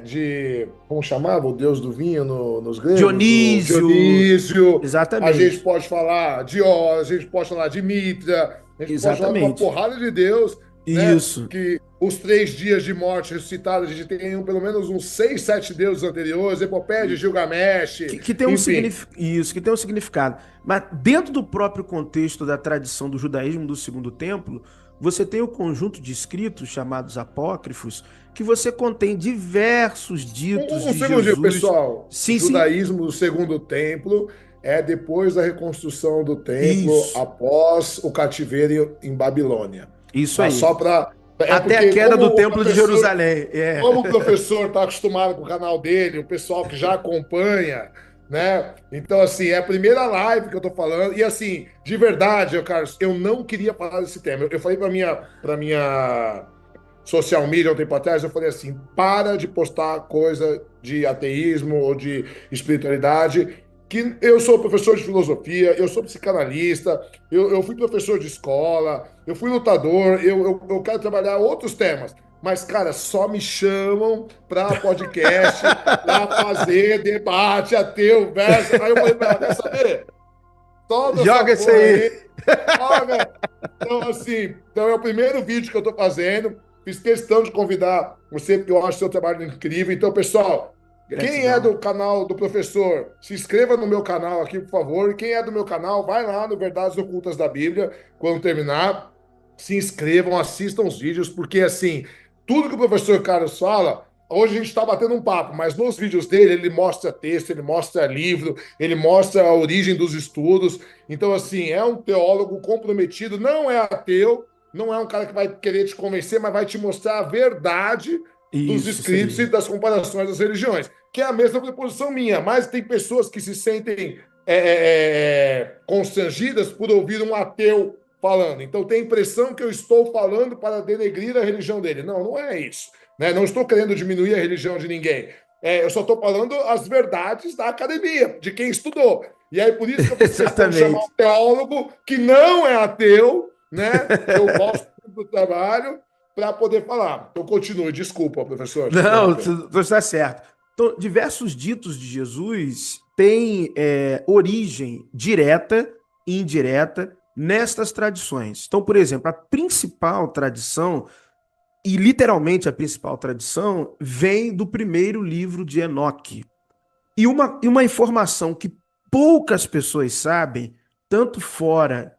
de. Como chamava o deus do vinho nos gregos? O Dionísio. Dionísio. A gente Exatamente. pode falar de Hora, a gente pode falar de Mitra, a gente pode falar de uma Exatamente. porrada de deus, né? Isso. Que os 3 dias de morte ressuscitados, a gente tem pelo menos uns 6, 7 deuses anteriores, Epopeia de Gilgamesh, Que tem um enfim. isso, que tem um significado. Mas dentro do próprio contexto da tradição do judaísmo do Segundo Templo, você tem o conjunto de escritos chamados apócrifos, que você contém diversos ditos Um de segundinho, Jesus. pessoal. Sim, sim. Judaísmo do Segundo Templo é depois da reconstrução do templo, Isso. após o cativeiro em Babilônia. Isso Tá? Só aí. para. É Até a porque, queda do Templo de Jerusalém. É. como o professor está acostumado com o canal dele, o pessoal que já acompanha, né? Então, assim, é a primeira live que eu tô falando. E, assim, de verdade, Carlos, eu não queria falar desse tema. Eu falei para minha social media um tempo atrás, eu falei assim: para de postar coisa de ateísmo ou de espiritualidade. Que eu sou professor de filosofia, eu sou psicanalista, eu fui professor de escola, eu fui lutador, eu quero trabalhar outros temas. Mas, cara, só me chamam para podcast, para fazer debate ateu, verso. Aí eu falei, não, quer saber? Toda essa Joga isso porra aí. aí, joga. Então, assim, então é o primeiro vídeo que eu estou fazendo. Fiz questão de convidar você, porque eu acho seu trabalho incrível. Então, pessoal, quem é Gratidão. do canal do professor, se inscreva no meu canal aqui, por favor. E quem é do meu canal, vai lá no Verdades Ocultas da Bíblia, quando terminar. Se inscrevam, assistam os vídeos, porque, assim, tudo que o professor Carlos fala, hoje a gente está batendo um papo, mas nos vídeos dele, ele mostra texto, ele mostra livro, ele mostra a origem dos estudos. Então, assim, é um teólogo comprometido, não é ateu, não é um cara que vai querer te convencer, mas vai te mostrar a verdade dos Isso escritos e aí. das comparações das religiões, que é a mesma proposição minha, mas tem pessoas que se sentem constrangidas por ouvir um ateu falando. Então tem a impressão que eu estou falando para denegrir a religião dele. Não, não é isso. Né? Não estou querendo diminuir a religião de ninguém. Eu só estou falando as verdades da academia, de quem estudou. E aí, por isso que eu fiz questão de chamar um Exatamente. teólogo que não é ateu, né? Eu gosto do trabalho para poder falar. Então, continue. Desculpa, professor, te Não, interromper. tu está certo. Então, diversos ditos de Jesus têm origem direta e indireta nestas tradições. Então, por exemplo, a principal tradição, e literalmente a principal tradição, vem do primeiro livro de Enoque. E uma informação que poucas pessoas sabem, tanto fora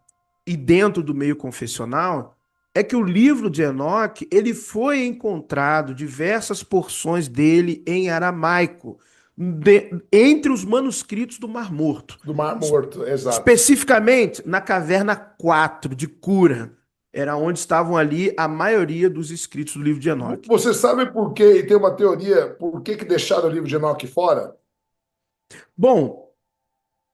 e dentro do meio confessional, é que o livro de Enoque, ele foi encontrado diversas porções dele em aramaico, entre os manuscritos do Mar Morto. Do Mar Morto, exato. Especificamente na caverna 4 de Cura. era onde estavam ali a maioria dos escritos do livro de Enoque. Você sabe por quê? E tem uma teoria, por que deixaram o livro de Enoque fora? Bom,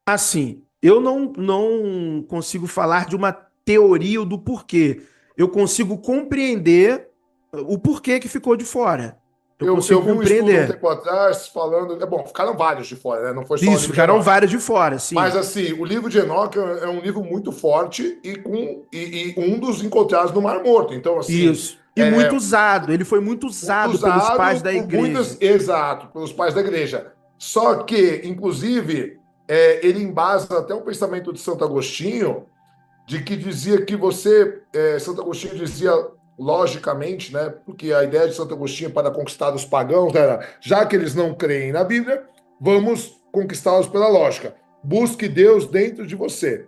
assim, eu não consigo falar de uma teoria ou do porquê. Eu consigo compreender o porquê que ficou de fora. Eu consigo Eu vi um estudo um compreender. tempo atrás falando. Bom, ficaram vários de fora, né? Não foi só o Isso, livro de ficaram Enoque. vários de fora, Mas sim. assim, o livro de Enoque é um livro muito forte e um dos encontrados no Mar Morto. Então, assim, Isso. E muito usado. Ele foi muito usado pelos pais usado da por muitas, igreja. exato, pelos pais da igreja. Só que, inclusive, ele embasa até um pensamento de Santo Agostinho, de que dizia que Santo Agostinho dizia logicamente, né? Porque a ideia de Santo Agostinho para conquistar os pagãos era, já que eles não creem na Bíblia, vamos conquistá-los pela lógica. Busque Deus dentro de você,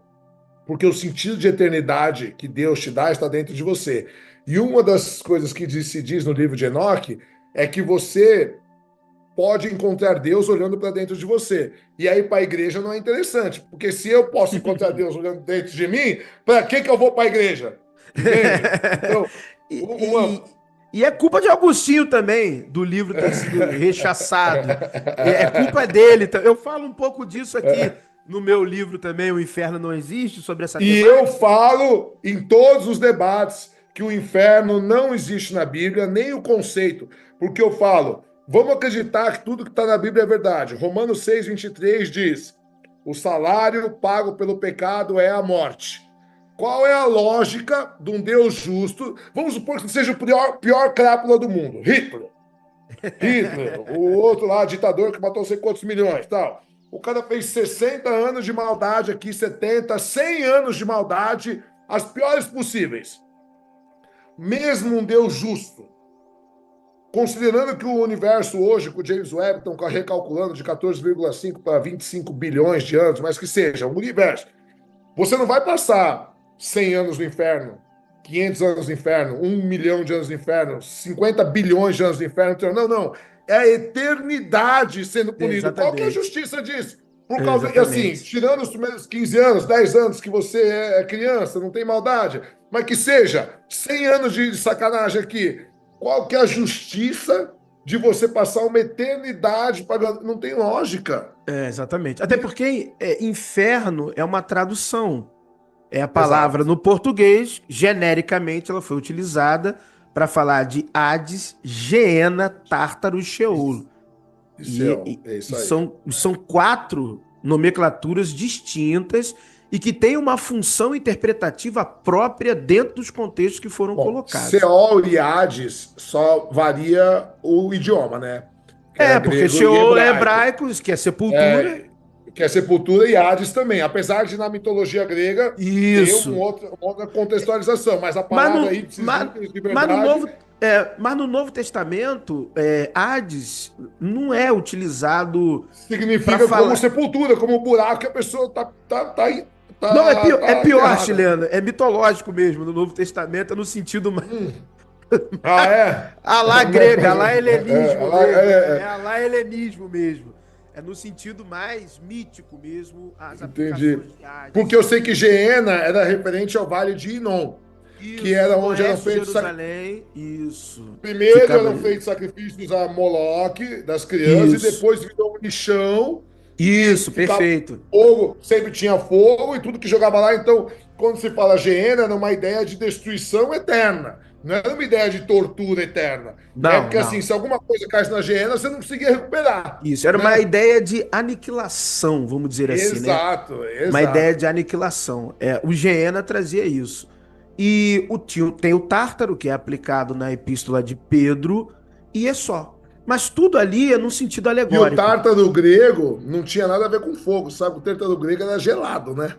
porque o sentido de eternidade que Deus te dá está dentro de você. E uma das coisas que se diz no livro de Enoque é que você pode encontrar Deus olhando para dentro de você. E aí para a igreja não é interessante, porque se eu posso encontrar Deus olhando dentro de mim, para que eu vou para a igreja? Entende? Então, E, uma. e é culpa de Agostinho também, do livro ter sido rechaçado. É culpa dele. Eu falo um pouco disso aqui no meu livro também, O Inferno Não Existe, sobre essa E eu temática. falo em todos os debates que o inferno não existe na Bíblia, nem o conceito, porque eu falo, vamos acreditar que tudo que está na Bíblia é verdade. Romanos 6:23 diz: o salário pago pelo pecado é a morte. Qual é a lógica de um Deus justo? Vamos supor que seja o pior crápula do mundo, Hitler. Hitler, o outro lá, ditador que matou sei quantos milhões, tal. O cara fez 60 anos de maldade aqui, 70, 100 anos de maldade, as piores possíveis. Mesmo um Deus justo, considerando que o universo hoje, com o James Webb, estão recalculando de 14,5 para 25 bilhões de anos, mas que seja, o universo, você não vai passar 100 anos no inferno, 500 anos no inferno, 1 milhão de anos no inferno, 50 bilhões de anos no inferno. Não, não. É a eternidade sendo punido. Qual que é a Exatamente. justiça disso? Por causa que, assim, Exatamente. tirando os primeiros 15 anos, 10 anos que você é criança, não tem maldade, mas que seja 100 anos de sacanagem aqui, qual que é a justiça de você passar uma eternidade pagando? Não tem lógica. Exatamente. Até porque inferno é uma tradução. É a palavra Exato. no português, genericamente, ela foi utilizada para falar de Hades, Geena, Tártaro e Sheol. É E isso aí. são quatro nomenclaturas distintas e que têm uma função interpretativa própria dentro dos contextos que foram Bom, colocados. Seol e Hades só varia o idioma, né? Que era Porque grego e Sheol é hebraico. hebraico, que é sepultura. É, que é sepultura e Hades também. Apesar de na mitologia grega ter Isso. uma outra contextualização, mas a Mas palavra no, ipsis mas, literis de mas no verdade Novo, mas no Novo Testamento, Hades não é utilizado para significa como falar. sepultura, como buraco que a pessoa Não, é tá pior, enterrada. chileno. É mitológico mesmo. No Novo Testamento é no sentido mais. Ah, é? A lá grega, a lá helenismo mesmo. É É, a lá helenismo mesmo. É no sentido mais mítico mesmo, as entendi. aplicações de Porque Hades. eu sei que Geena era referente ao Vale de Inon, que Isso, era no onde eram oeste de feitos. Jerusalém. Isso. Primeiro Ficava eram ali. feitos sacrifícios a Moloque das crianças, e Isso. depois virou um lixão e Isso, ficava perfeito. fogo, sempre tinha fogo e tudo que jogava lá. Então, quando se fala Geena, era uma ideia de destruição eterna, não era uma ideia de tortura eterna. É Não, porque, assim, não. se alguma coisa caísse na Geena, você não conseguia recuperar, Isso, era uma né? ideia de aniquilação, vamos dizer assim, né? Exato, Uma ideia exato. de aniquilação. O Geena trazia isso. E tem o Tártaro, que é aplicado na epístola de Pedro, e é só. Mas tudo ali é num sentido E o alegórico. tártaro grego não tinha nada a ver com fogo, sabe? O tártaro grego era gelado, né?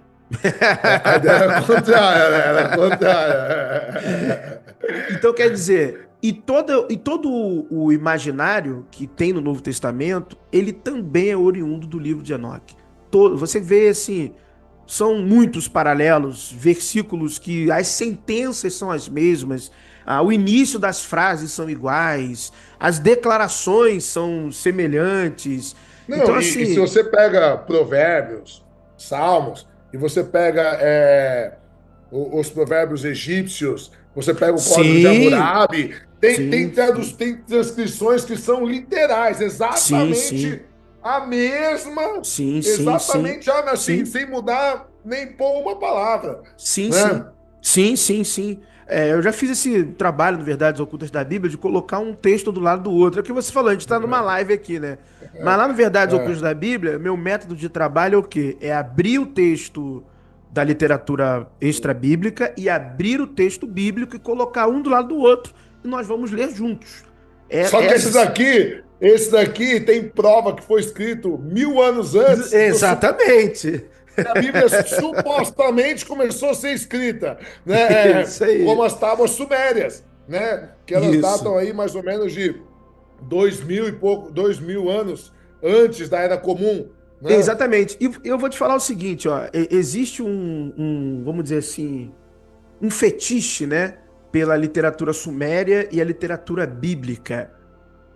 A ideia era contrária, né? Era contrária. Então, quer dizer, e todo o imaginário que tem no Novo Testamento, ele também é oriundo do livro de Enoque. Você vê, assim, são muitos paralelos, versículos que as sentenças são as mesmas, o início das frases são iguais, as declarações são semelhantes. Então, Não, e se assim, você pega Provérbios, Salmos, e você pega os provérbios egípcios, você pega o Código de Sim, Hammurabi, sim, sim, tem transcrições que são literais, sim, sim, a mesma, sim, sim, sim, exatamente assim, sim. sem mudar nem pôr uma palavra, Sim, sim. né? Sim, sim, sim. Eu já fiz esse trabalho no Verdades Ocultas da Bíblia de colocar um texto do lado do outro. É o que você falou, a gente está numa live aqui, né? Mas lá no Verdades Ocultas É. da Bíblia, meu método de trabalho é o quê? É abrir o texto da literatura extra-bíblica e abrir o texto bíblico e colocar um do lado do outro e nós vamos ler juntos. Só que Essas. esse daqui tem prova que foi escrito 1000 anos antes Exatamente. a Bíblia supostamente começou a ser escrita, né? Isso aí. Como as tábuas sumérias, né? Que elas Isso. datam aí mais ou menos de 2000 e pouco, 2000 anos antes da Era Comum, né? Exatamente. E eu vou te falar o seguinte, ó, existe vamos dizer assim, um fetiche, né, pela literatura suméria e a literatura bíblica.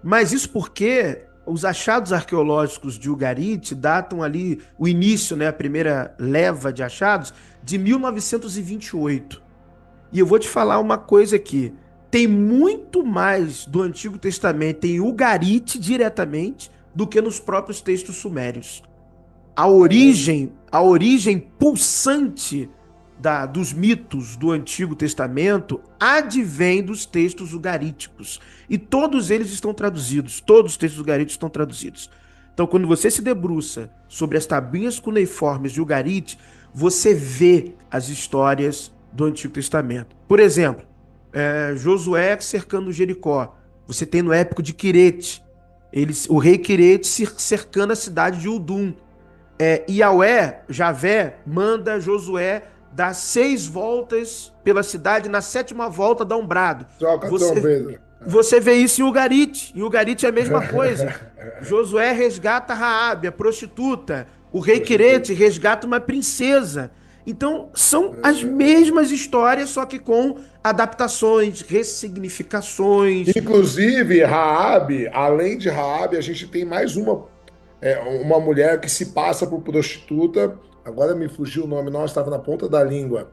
Mas isso porque os achados arqueológicos de Ugarit datam ali o início, né, a primeira leva de achados de 1928. E eu vou te falar uma coisa aqui. Tem muito mais do Antigo Testamento em Ugarit diretamente do que nos próprios textos sumérios. É mesmo. A origem pulsante dos mitos do Antigo Testamento advém dos textos ugaríticos. E todos eles estão traduzidos. Todos os textos ugaríticos estão traduzidos. Então, quando você se debruça sobre as tabuinhas cuneiformes de Ugarit, você vê as histórias do Antigo Testamento. Por exemplo, Josué cercando Jericó. Você tem no épico de Quirete, o rei Quirete cercando a cidade de Udum. Yahweh, Javé, manda Josué dar 6 voltas pela cidade, na sétima volta dá um brado. Troca a Você, trombeta. você vê isso em Ugarit. Em Ugarit é a mesma coisa. Josué resgata Raabe, a prostituta. O rei Querete Prostituta. resgata uma princesa. Então, são as mesmas histórias, só que com adaptações, ressignificações. Inclusive, Raabe, além de Raabe, a gente tem mais uma mulher que se passa por prostituta. Agora me fugiu o nome, nós estava na ponta da língua.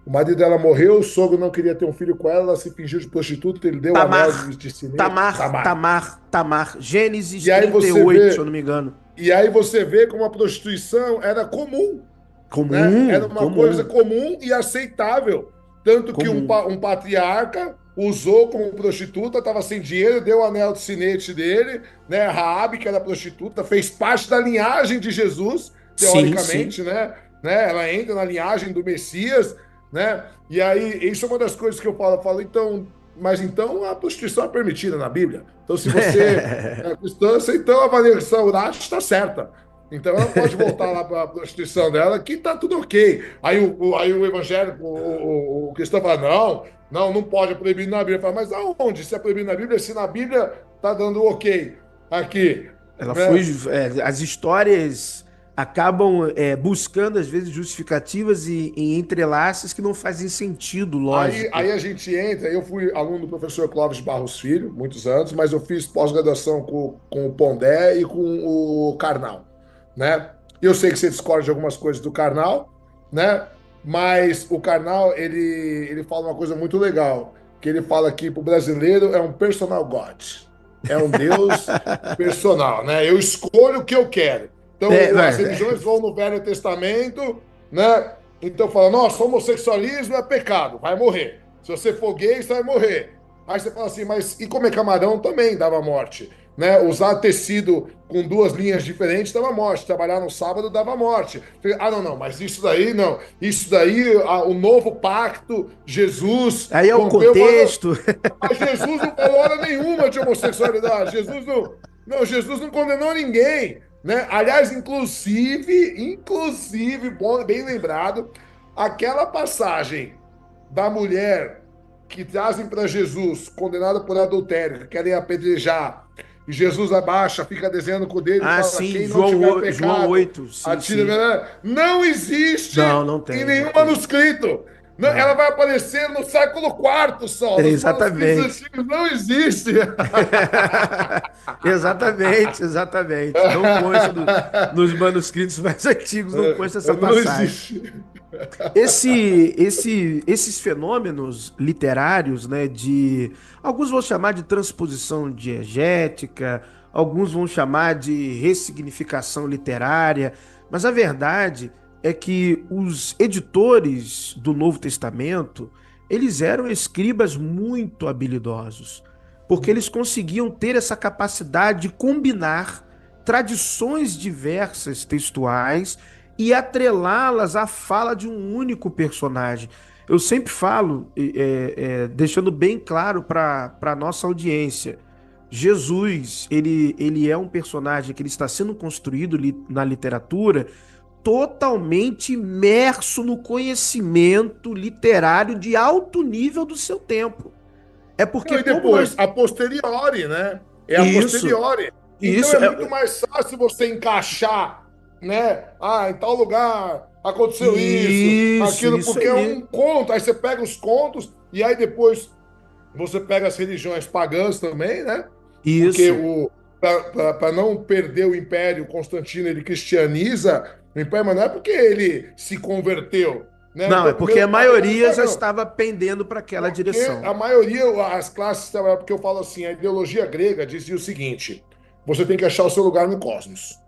O marido dela morreu, o sogro não queria ter um filho com ela, ela se fingiu de prostituta, ele deu o anel Tamar, de sinete. Tamar, Tamar. Tamar, Tamar. Gênesis E aí você 38, se eu vê, não me engano. e aí você vê como a prostituição era comum, né? Era Comum, uma coisa comum, comum e aceitável. Tanto que comum. um patriarca usou como prostituta, estava sem dinheiro, deu o anel de sinete dele, né? Raabe, que era prostituta, fez parte da linhagem de Jesus, Sim, sim. teoricamente, né? Ela entra na linhagem do Messias, né? E aí, isso é uma das coisas que eu falo, então, mas então a prostituição é permitida na Bíblia. Então, se você é cristã, então a Vanessa Urach está certa. Então ela pode voltar lá para a prostituição dela, que tá tudo ok. Aí o evangélico, o cristão fala: não pode, é proibido na Bíblia. Fala, mas aonde? Se é proibido na Bíblia, se na Bíblia tá dando ok aqui, Ela foi. né? As histórias acabam buscando, às vezes, justificativas e entrelaços que não fazem sentido, lógico. Aí a gente entra, eu fui aluno do professor Clóvis de Barros Filho, muitos anos, mas eu fiz pós-graduação com o Pondé e com o Karnal, né? Eu sei que você discorda de algumas coisas do Karnal, né? Mas o Karnal, ele fala uma coisa muito legal, que ele fala que para o brasileiro é um personal God, é um Deus personal, né? Eu escolho o que eu quero. É, Então, as religiões vão no Velho Testamento, né? Então fala, nossa, homossexualismo é pecado, vai morrer. Se você for gay, você vai morrer. Aí você fala assim, mas e comer camarão também dava morte, né? Usar tecido com duas linhas diferentes dava morte. Trabalhar no sábado dava morte. Ah, não, mas isso daí não. Isso daí, o novo pacto, Jesus aí é o rompeu. contexto. Mas Jesus não falou hora nenhuma de homossexualidade. Jesus não condenou ninguém, né? Aliás, inclusive, bom, bem lembrado, aquela passagem da mulher que trazem para Jesus, condenada por adultério, que querem apedrejar, e Jesus abaixa, fica desenhando com o dedo e Ah, fala: sim, quem não tiver João pecado, 8, sim, sim. atira. Não existe Não em tem, não nenhum tem. manuscrito. Não, ela Não. vai aparecer no século quarto só. Nos manuscritos Exatamente. antigos não existe. Exatamente, exatamente. Não consta nos manuscritos mais antigos, não consta essa Não passagem. existe. Esses fenômenos literários, né, de alguns vão chamar de transposição diegética, alguns vão chamar de ressignificação literária, mas a verdade é que os editores do Novo Testamento, eles eram escribas muito habilidosos, porque eles conseguiam ter essa capacidade de combinar tradições diversas textuais e atrelá-las à fala de um único personagem. Eu sempre falo, deixando bem claro para a nossa audiência, Jesus, ele é um personagem que ele está sendo construído na literatura totalmente imerso no conhecimento literário de alto nível do seu tempo. É porque Não, e como depois, nós... a posteriori, né? É a Isso, posteriori. Então isso, é muito mais fácil você encaixar, né? Ah, em tal lugar aconteceu isso, aquilo, isso porque é aí. um conto. Aí você pega os contos e aí depois você pega as religiões pagãs também, né? Porque Isso. para não perder o Império, Constantino ele cristianiza o Império, mas não é porque ele se converteu, né? Não, Então é porque primeiro a paga depois maioria já pagão. estava pendendo para aquela Porque direção. a maioria, as classes, porque eu falo assim, a ideologia grega dizia o seguinte: você tem que achar o seu lugar no cosmos,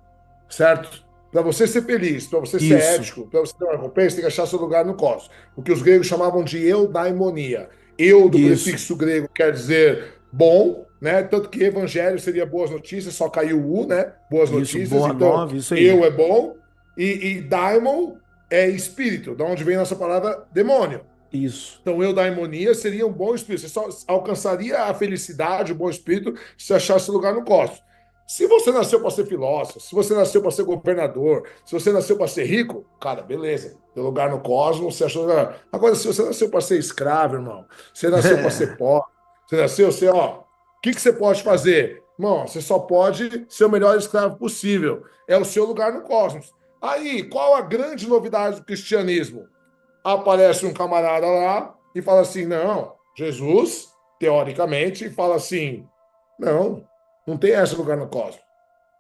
certo? Para você ser feliz, para você ser Isso, ético, para você ter uma recompensa, você tem que achar seu lugar no cosmos. O que os gregos chamavam de eudaimonia. Eu, do isso, prefixo grego, quer dizer bom, né? Tanto que evangelho seria boas notícias, só caiu o U, né? Boas isso, notícias. boa Então, nova, isso aí. eu é bom. E daimon é espírito, da onde vem a nossa palavra demônio. Isso. Então, eudaimonia seria um bom espírito. Você só alcançaria a felicidade, o bom espírito, se achasse lugar no cosmos. Se você nasceu para ser filósofo, se você nasceu para ser governador, se você nasceu para ser rico, cara, beleza. Tem lugar no cosmos, você achou lugar. Agora, se você nasceu para ser escravo, irmão, você nasceu para ser pobre, você nasceu, ó, o que você pode fazer? Irmão, você só pode ser o melhor escravo possível. É o seu lugar no cosmos. Aí, qual a grande novidade do cristianismo? Aparece um camarada lá e fala assim: não, Jesus, teoricamente, fala assim: não, não tem esse lugar no cosmos.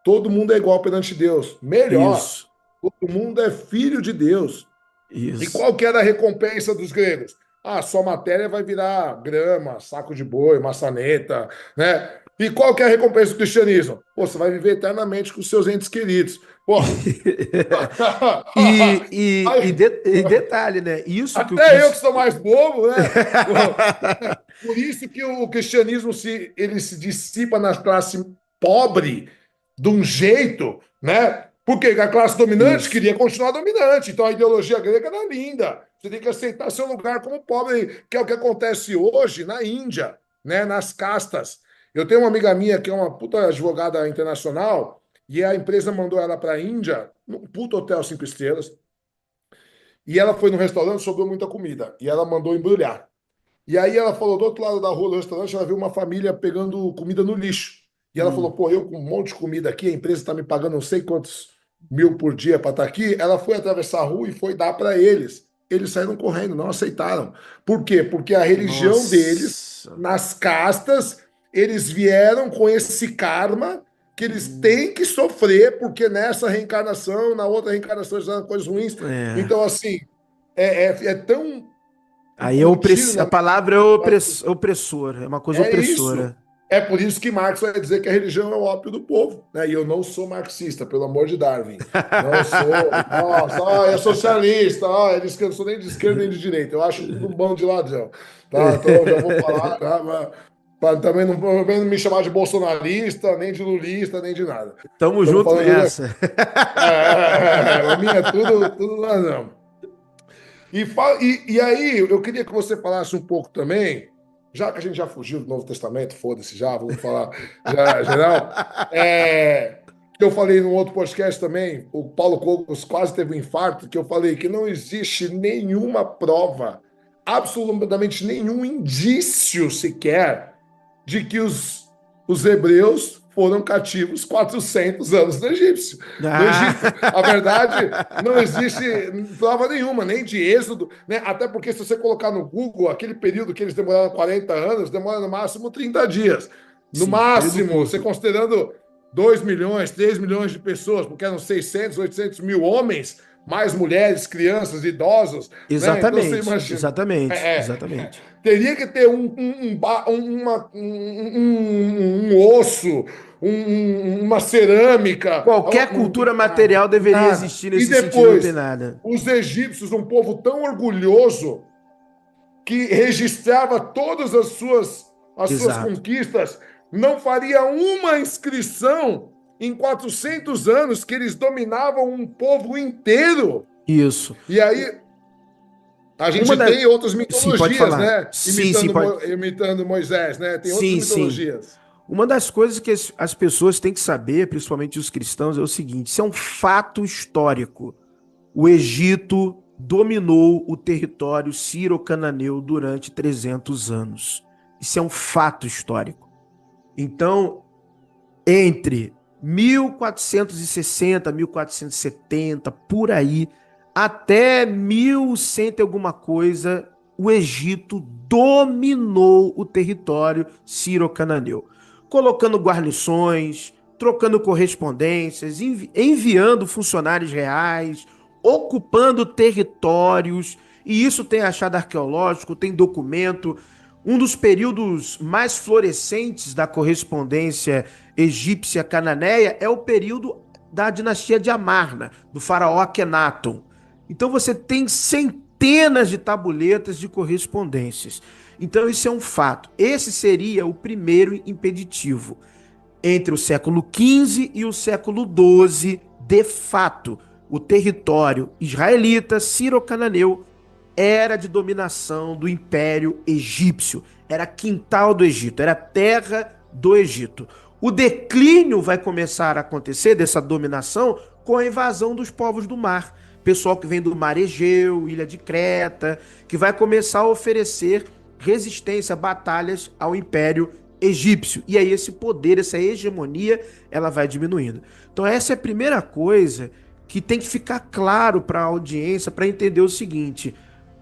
Todo mundo é igual perante Deus. Melhor, Isso, todo mundo é filho de Deus. E isso. qual que era a recompensa dos gregos? Ah, sua matéria vai virar grama, saco de boi, maçaneta, né? E qual que é a recompensa do cristianismo? Pô, você vai viver eternamente com os seus entes queridos. Porra. Aí, E detalhe, né? Isso que o até eu que Cristo. sou mais bobo, né? Por isso que o cristianismo ele se dissipa na classe pobre de um jeito, né? Porque a classe dominante Isso. queria continuar dominante. Então a ideologia grega era linda. Você tem que aceitar seu lugar como pobre, que é o que acontece hoje na Índia, né? Nas castas. Eu tenho uma amiga minha que é uma puta advogada internacional e a empresa mandou ela para a Índia, num puto hotel 5 estrelas, e ela foi no restaurante, sobrou muita comida. E ela mandou embrulhar. E aí ela falou, do outro lado da rua do restaurante, ela viu uma família pegando comida no lixo. E ela falou, Hum. pô, eu com um monte de comida aqui, a empresa está me pagando não sei quantos mil por dia para estar aqui. Ela foi atravessar a rua e foi dar para eles. Eles saíram correndo, não aceitaram. Por quê? Porque a religião deles, Nossa. nas castas, eles vieram com esse karma que eles Hum. têm que sofrer, porque nessa reencarnação, na outra reencarnação, já coisas ruins. É. Então, assim, é tão Aí incutido a na palavra é mente. opressor, é uma coisa É isso. opressora. É por isso que Marx vai dizer que a religião é o ópio do povo. Né? E eu não sou marxista, pelo amor de Darwin. Não sou. Nossa, é socialista. Eu não sou nem de esquerda nem de direita. Eu acho tudo um bando de ladrão. Tá? Então já vou falar. Tá? Pra também não me chamar de bolsonarista, nem de lulista, nem de nada. Tamo Estamos junto falando. nessa. A minha é tudo ladrão. E aí, eu queria que você falasse um pouco também, já que a gente já fugiu do Novo Testamento, foda-se já, vamos falar já, geral. Que eu falei num outro podcast também, o Paulo Cogos quase teve um infarto, que eu falei que não existe nenhuma prova, absolutamente nenhum indício sequer, de que os hebreus foram cativos 400 anos no Egito. A verdade, não existe prova nenhuma, nem de êxodo, né? Até porque se você colocar no Google, aquele período que eles demoraram 40 anos, demora no máximo 30 dias. No Sim, período máximo, você curto. considerando 2 milhões, 3 milhões de pessoas, porque eram 600, 800 mil homens, mais mulheres, crianças, idosos, né? Então você Exatamente, imagina. exatamente, É, é, exatamente. teria que ter um osso, uma cerâmica, Qualquer não tem cultura nada, material deveria nada. existir E nesse sentido, não tem depois, nada. os egípcios, um povo tão orgulhoso, que registrava todas as suas Exato. conquistas, não faria uma inscrição em 400 anos que eles dominavam um povo inteiro. Isso. E aí a Uma gente da... tem outras Sim, pode mitologias, falar. né? Sim, sim, Imitando, pode. imitando Moisés, né? Tem outras Sim, sim. mitologias. Uma das coisas que as pessoas têm que saber, principalmente os cristãos, é o seguinte: isso é um fato histórico. O Egito dominou o território sírio-cananeu durante 300 anos. Isso é um fato histórico. Então, entre 1460, 1470, por aí, até 1100 e alguma coisa, o Egito dominou o território sírio-cananeu, colocando guarnições, trocando correspondências, enviando funcionários reais, ocupando territórios, e isso tem achado arqueológico, tem documento. Um dos períodos mais florescentes da correspondência egípcia cananeia é o período da dinastia de Amarna, do faraó Akhenaton. Então você tem centenas de tabuletas de correspondências. Então isso é um fato. Esse seria o primeiro impeditivo. Entre o século XV e o século XII, de fato, o território israelita, sírio-cananeu, era de dominação do Império Egípcio. Era quintal do Egito, era terra do Egito. O declínio vai começar a acontecer dessa dominação com a invasão dos povos do mar. Pessoal que vem do mar Egeu, ilha de Creta, que vai começar a oferecer resistência, batalhas ao Império Egípcio. E aí esse poder, essa hegemonia, ela vai diminuindo. Então essa é a primeira coisa que tem que ficar claro para a audiência, para entender o seguinte: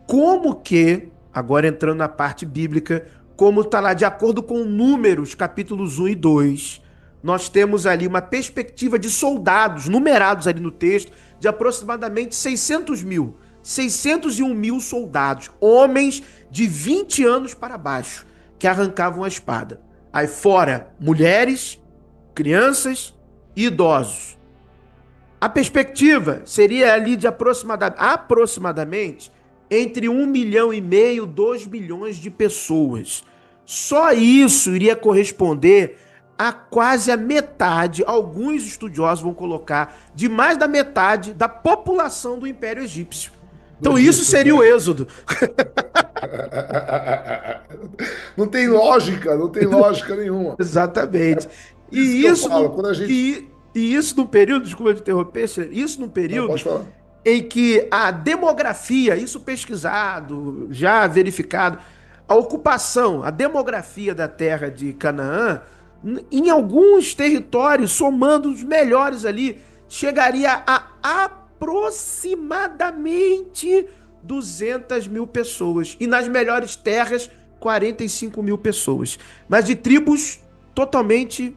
como que, agora entrando na parte bíblica, como está lá de acordo com Números, capítulos 1 e 2, nós temos ali uma perspectiva de soldados, numerados ali no texto, de aproximadamente 600 mil. 601 mil soldados, homens de 20 anos para baixo, que arrancavam a espada. Aí fora, mulheres, crianças e idosos. A perspectiva seria ali de aproximadamente entre 1,5 milhão, 2 milhões de pessoas. Só isso iria corresponder a quase a metade, alguns estudiosos vão colocar, de mais da metade da população do Império Egípcio. Do Então isso Egito, seria o né? êxodo. Não tem lógica nenhuma. Exatamente. Por isso que E eu isso falo, no, quando a gente. e isso no período, desculpa te interromper, isso no Não, período pode falar. em que a demografia, isso pesquisado, já verificado, a ocupação, a demografia da terra de Canaã, em alguns territórios, somando os melhores ali, chegaria a aproximadamente 200 mil pessoas. E nas melhores terras, 45 mil pessoas. Mas de tribos totalmente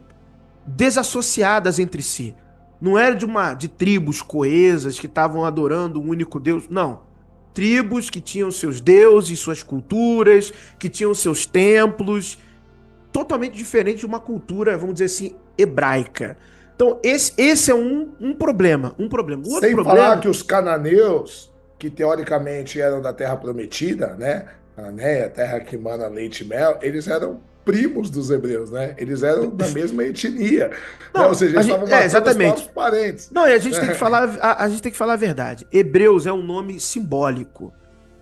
desassociadas entre si. Não era de tribos coesas que estavam adorando um único Deus, não. Tribos que tinham seus deuses, suas culturas, que tinham seus templos, totalmente diferente de uma cultura, vamos dizer assim, hebraica. Então, esse é um problema. Um problema. O outro Sem falar problema. que os cananeus, que teoricamente eram da Terra Prometida, né? Cananéia, terra que mana leite e mel, eles eram primos dos hebreus, né? Eles eram da mesma etnia, né? Ou Não, seja, eles estavam matando os próprios exatamente. parentes. Não, e a gente tem que falar, a gente tem que falar a verdade. Hebreus é um nome simbólico.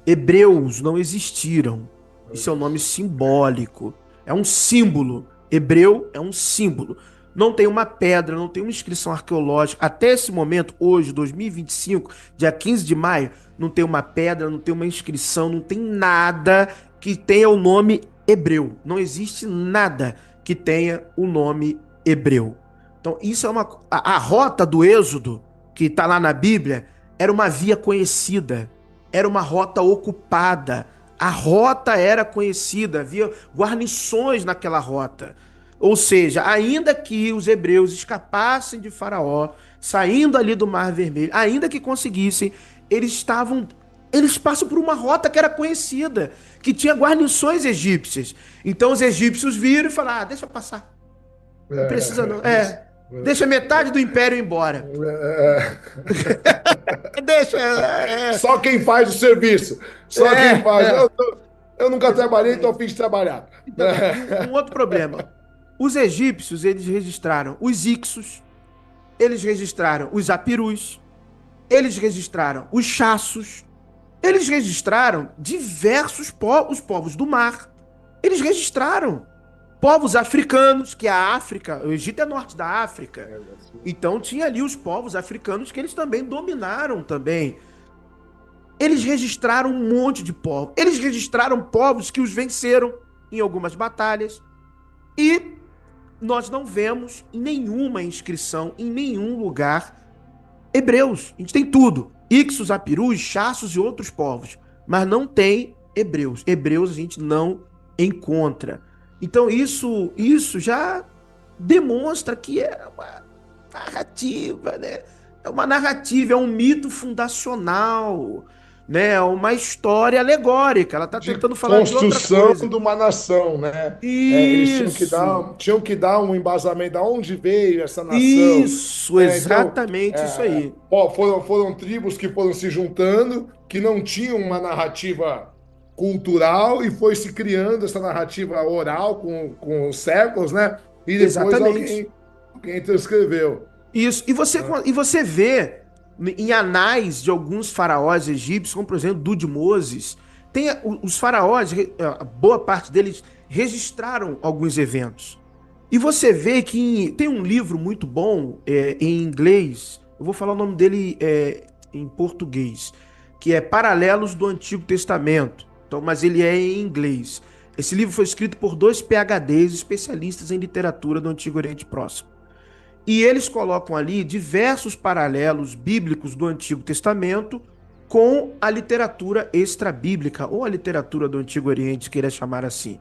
Hebreus não existiram. Isso é um nome simbólico. É um símbolo. Hebreu é um símbolo. Não tem uma pedra, não tem uma inscrição arqueológica. Até esse momento, hoje, 2025, dia 15 de maio, não tem uma pedra, não tem uma inscrição, não tem nada que tenha o nome hebreu. Não existe nada que tenha o nome hebreu. Então, isso é uma. A rota do Êxodo, que está lá na Bíblia, era uma via conhecida, era uma rota ocupada. A rota era conhecida, havia guarnições naquela rota. Ou seja, ainda que os hebreus escapassem de Faraó, saindo ali do Mar Vermelho, ainda que conseguissem, eles passam por uma rota que era conhecida, que tinha guarnições egípcias. Então os egípcios viram e falaram: deixa eu passar. Não precisa não. Deixa metade do império embora. Deixa. Só quem faz o serviço. Só quem faz. Eu nunca trabalhei, então fiz trabalhar. Então, um outro problema. Os egípcios, eles registraram os Ixos, eles registraram os Apirus, eles registraram os Chassos, eles registraram diversos povos, os povos do mar. Eles registraram povos africanos, que a África, o Egito é norte da África. Então tinha ali os povos africanos que eles também dominaram também. Eles registraram um monte de povos. Eles registraram povos que os venceram em algumas batalhas. E nós não vemos nenhuma inscrição, em nenhum lugar, hebreus. A gente tem tudo. Ixos, Apirus, Chassos e outros povos. Mas não tem hebreus. Hebreus a gente não encontra. Então isso já demonstra que é uma narrativa, né? É uma narrativa, é um mito fundacional, né? É uma história alegórica. Ela está tentando falar de outra Construção coisa. de uma nação, né? Eles tinham que dar um embasamento de onde veio essa nação. Isso, exatamente isso aí. Foram tribos que foram se juntando, que não tinham uma narrativa cultural e foi se criando essa narrativa oral com os séculos, né? E depois alguém transcreveu. Isso. E você vê em anais de alguns faraós egípcios, como por exemplo Dudimoses, tem os faraós, boa parte deles registraram alguns eventos. E você vê que tem um livro muito bom em inglês, eu vou falar o nome dele em português, que é Paralelos do Antigo Testamento. Então, mas ele é em inglês. Esse livro foi escrito por 2 PhDs especialistas em literatura do Antigo Oriente Próximo. E eles colocam ali diversos paralelos bíblicos do Antigo Testamento com a literatura extra-bíblica, ou a literatura do Antigo Oriente, queira chamar assim.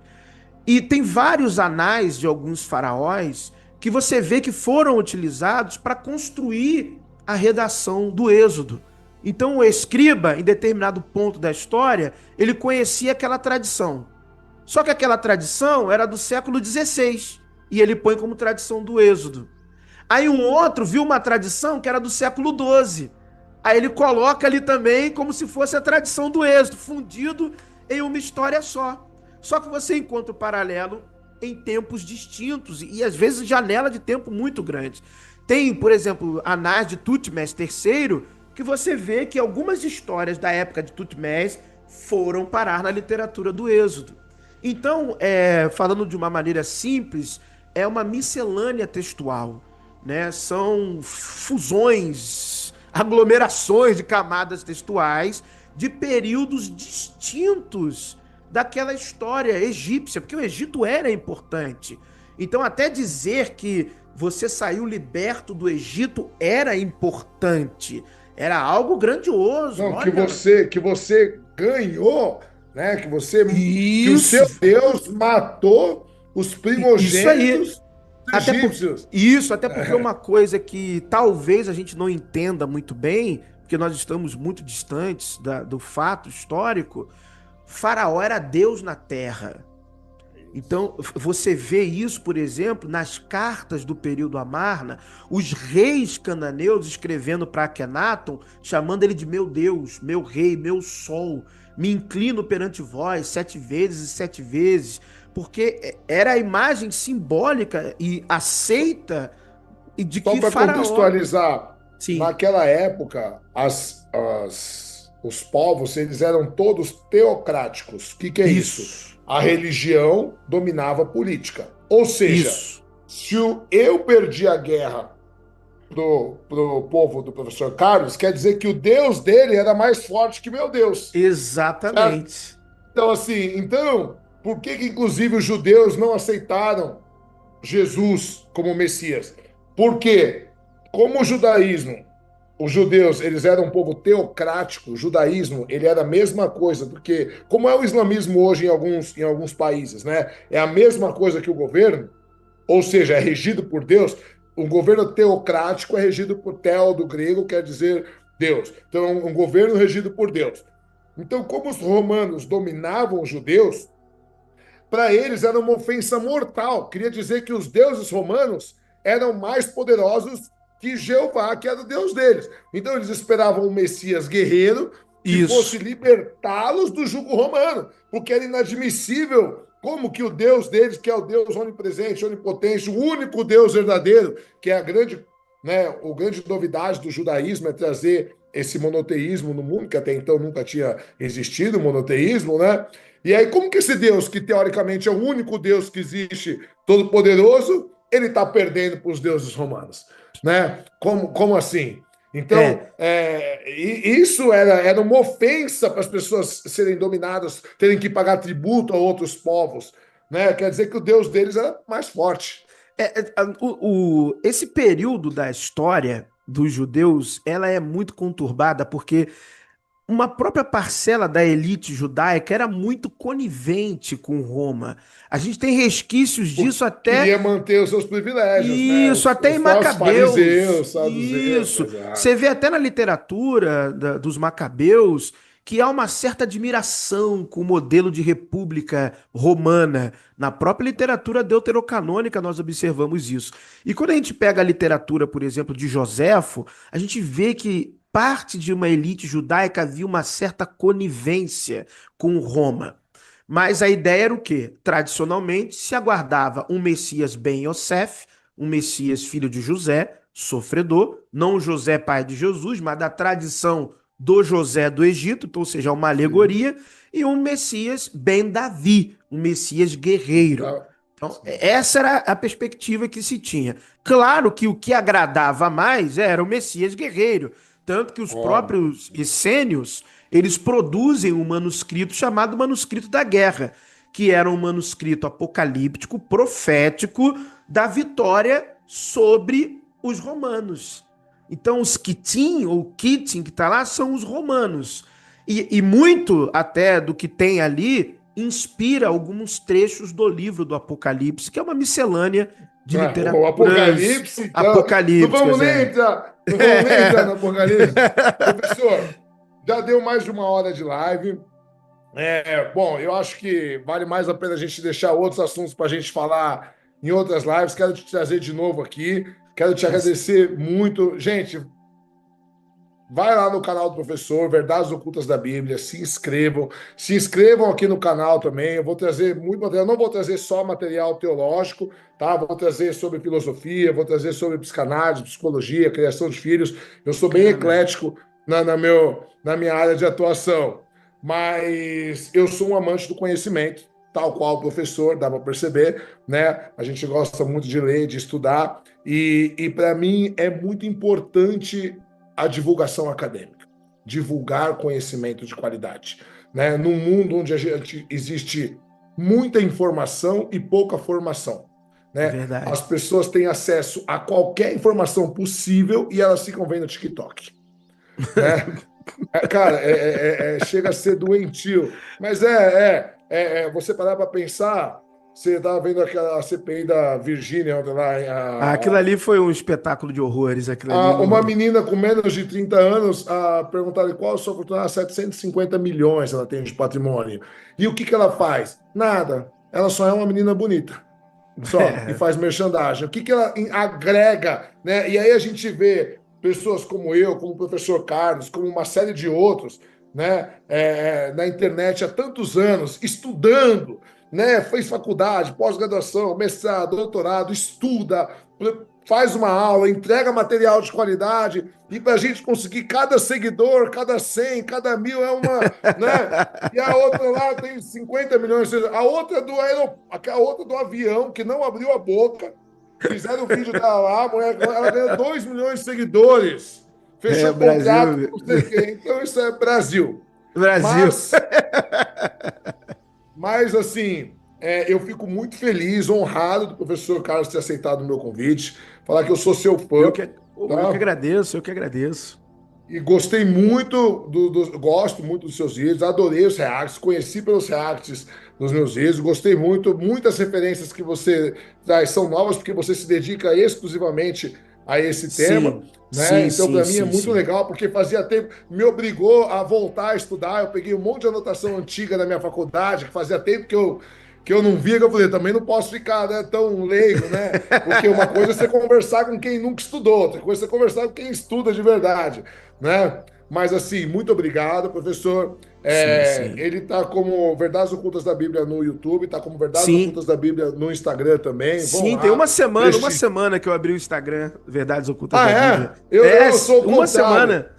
E tem vários anais de alguns faraós que você vê que foram utilizados para construir a redação do Êxodo. Então o escriba, em determinado ponto da história, ele conhecia aquela tradição. Só que aquela tradição era do século XVI, e ele põe como tradição do Êxodo. Aí um outro viu uma tradição que era do século XII. Aí ele coloca ali também como se fosse a tradição do Êxodo, fundido em uma história só. Só que você encontra o paralelo em tempos distintos e às vezes janela de tempo muito grande. Tem, por exemplo, Anais de Tutmés III, que você vê que algumas histórias da época de Tutmés foram parar na literatura do Êxodo. Então, falando de uma maneira simples, é uma miscelânea textual, né? São fusões, aglomerações de camadas textuais de períodos distintos daquela história egípcia, porque o Egito era importante. Então, até dizer que você saiu liberto do Egito era importante, era algo grandioso. Não, olha. que você ganhou, né? Que o Isso. seu Deus matou os primogênitos egípcios. Até porque uma coisa que talvez a gente não entenda muito bem, porque nós estamos muito distantes do fato histórico, Faraó era Deus na terra. Então, você vê isso, por exemplo, nas cartas do período Amarna, os reis cananeus escrevendo para Akenaton, chamando ele de meu Deus, meu rei, meu sol, me inclino perante vós 7 vezes e 7 vezes, porque era a imagem simbólica e aceita de que Só para contextualizar, Sim. naquela época, os povos, eles eram todos teocráticos. O que é isso? A religião dominava a política. Ou seja, se eu perdi a guerra pro povo do professor Carlos, quer dizer que o Deus dele era mais forte que meu Deus. Exatamente. Certo? Então, assim, por que inclusive os judeus não aceitaram Jesus como Messias? Porque, como o judaísmo, os judeus, eles eram um povo teocrático, o judaísmo, ele era a mesma coisa, porque, como é o islamismo hoje em alguns países, né? É a mesma coisa que o governo, ou seja, é regido por Deus. um governo teocrático é regido por theo do grego, quer dizer Deus. Então, é um governo regido por Deus. Então, como os romanos dominavam os judeus, para eles era uma ofensa mortal. Queria dizer que os deuses romanos eram mais poderosos que Jeová, que era o Deus deles. Então eles esperavam um Messias guerreiro que fosse Isso. libertá-los do jugo romano, porque era inadmissível como que o Deus deles, que é o Deus onipresente, onipotente, o único Deus verdadeiro, que é a grande, né, o grande novidade do judaísmo é trazer esse monoteísmo no mundo, que até então nunca tinha existido o monoteísmo, né? E aí, como que esse Deus, que teoricamente é o único Deus que existe, todo-poderoso, ele está perdendo para os deuses romanos, né? Como assim? Então, É, isso era uma ofensa para as pessoas serem dominadas, terem que pagar tributo a outros povos, né? Quer dizer que o Deus deles era mais forte. esse período da história dos judeus, ela é muito conturbada porque uma própria parcela da elite judaica era muito conivente com Roma. A gente tem resquícios Porque disso até queria manter os seus privilégios, né? isso, até em Os falsos Macabeus. fariseus, saduceus, Isso. exato. Você vê até na literatura dos Macabeus que há uma certa admiração com o modelo de república romana. Na própria literatura deuterocanônica nós observamos isso. E quando a gente pega a literatura, por exemplo, de Joséfo, a gente vê que parte de uma elite judaica havia uma certa conivência com Roma. Mas a ideia era o quê? Tradicionalmente se aguardava um Messias ben Yosef, um Messias filho de José, sofredor, não José pai de Jesus, mas da tradição do José do Egito, então, ou seja, uma Sim. alegoria, e um Messias ben Davi, um Messias guerreiro. Tá. Então, Sim. essa era a perspectiva que se tinha. Claro que o que agradava mais era o Messias guerreiro, tanto que os Óbvio. próprios essênios, eles produzem um manuscrito chamado Manuscrito da Guerra, que era um manuscrito apocalíptico, profético da vitória sobre os romanos. Então, os Kitim, ou Kitim, que está lá, são os romanos. E muito até do que tem ali inspira alguns trechos do livro do Apocalipse, que é uma miscelânea de O literaturas Apocalipse, então. Não vamos apocalípticas. nem É. entrar, não vamos nem entrar no Apocalipse. Professor, já deu mais de 1 hora de live. Bom, eu acho que vale mais a pena a gente deixar outros assuntos para a gente falar em outras lives. Quero te trazer de novo aqui. Quero te agradecer muito. Gente, vai lá no canal do professor, Verdades Ocultas da Bíblia, se inscrevam. Se inscrevam aqui no canal também. Eu vou trazer muito material. Eu não vou trazer só material teológico, tá? Vou trazer sobre filosofia, vou trazer sobre psicanálise, psicologia, criação de filhos. Eu sou bem Bacana. eclético na minha área de atuação. Mas eu sou um amante do conhecimento, tal qual o professor, dá para perceber, né? A gente gosta muito de ler, de estudar. E para mim é muito importante a divulgação acadêmica, divulgar conhecimento de qualidade, né? Num mundo onde a gente existe muita informação e pouca formação, né? As Verdade. pessoas têm acesso a qualquer informação possível e elas ficam vendo TikTok, né? Cara, chega a ser doentio, mas você parar para pensar, você estava vendo aquela CPI da Virgínia ontem Aquilo lá, ali foi um espetáculo de horrores, aquilo ali uma não. menina com menos de 30 anos, perguntaram qual a sua fortuna. 750 milhões ela tem de patrimônio. E o que ela faz? Nada. Ela só é uma menina bonita. Só. E faz merchandising. O que ela agrega, né? E aí a gente vê pessoas como eu, como o professor Carlos, como uma série de outros, né? Na internet há tantos anos, estudando, né? Fez faculdade, pós-graduação, mestrado, doutorado, estuda, faz uma aula, entrega material de qualidade, e para a gente conseguir cada seguidor, cada 100, cada 1000 é uma, né? E a outra lá tem 50 milhões, a outra a outra do avião que não abriu a boca, fizeram o vídeo dela lá, a mulher, ela ganhou 2 milhões de seguidores, É, fechou contrato Brasil. com não sei quem, então isso é Brasil. Brasil. Mas mas, assim, eu fico muito feliz, honrado do professor Carlos ter aceitado o meu convite, falar que eu sou seu Eu fã, que, eu que tá? agradeço, eu que agradeço. E gostei muito gosto muito dos seus vídeos, adorei os reacts, conheci pelos reacts nos meus vídeos. Gostei muito. Muitas referências que você traz são novas, porque você se dedica exclusivamente a esse tema, Sim, né? sim, Então, sim, para mim é sim, muito sim. legal, porque fazia tempo, me obrigou a voltar a estudar. Eu peguei um monte de anotação antiga da minha faculdade, que fazia tempo que eu não via, que eu falei, também não posso ficar, né, tão leigo, né? Porque uma coisa é você conversar com quem nunca estudou, outra coisa é você conversar com quem estuda de verdade, né? Mas assim, muito obrigado, professor. Sim, sim. Ele está como Verdades Ocultas da Bíblia no YouTube, está como Verdades Sim, Ocultas da Bíblia no Instagram também. Vão sim, tem lá, uma prestigie. semana que eu abri o Instagram Verdades Ocultas Ah, da Bíblia. é? Eu, É, eu sou o uma contrário. semana.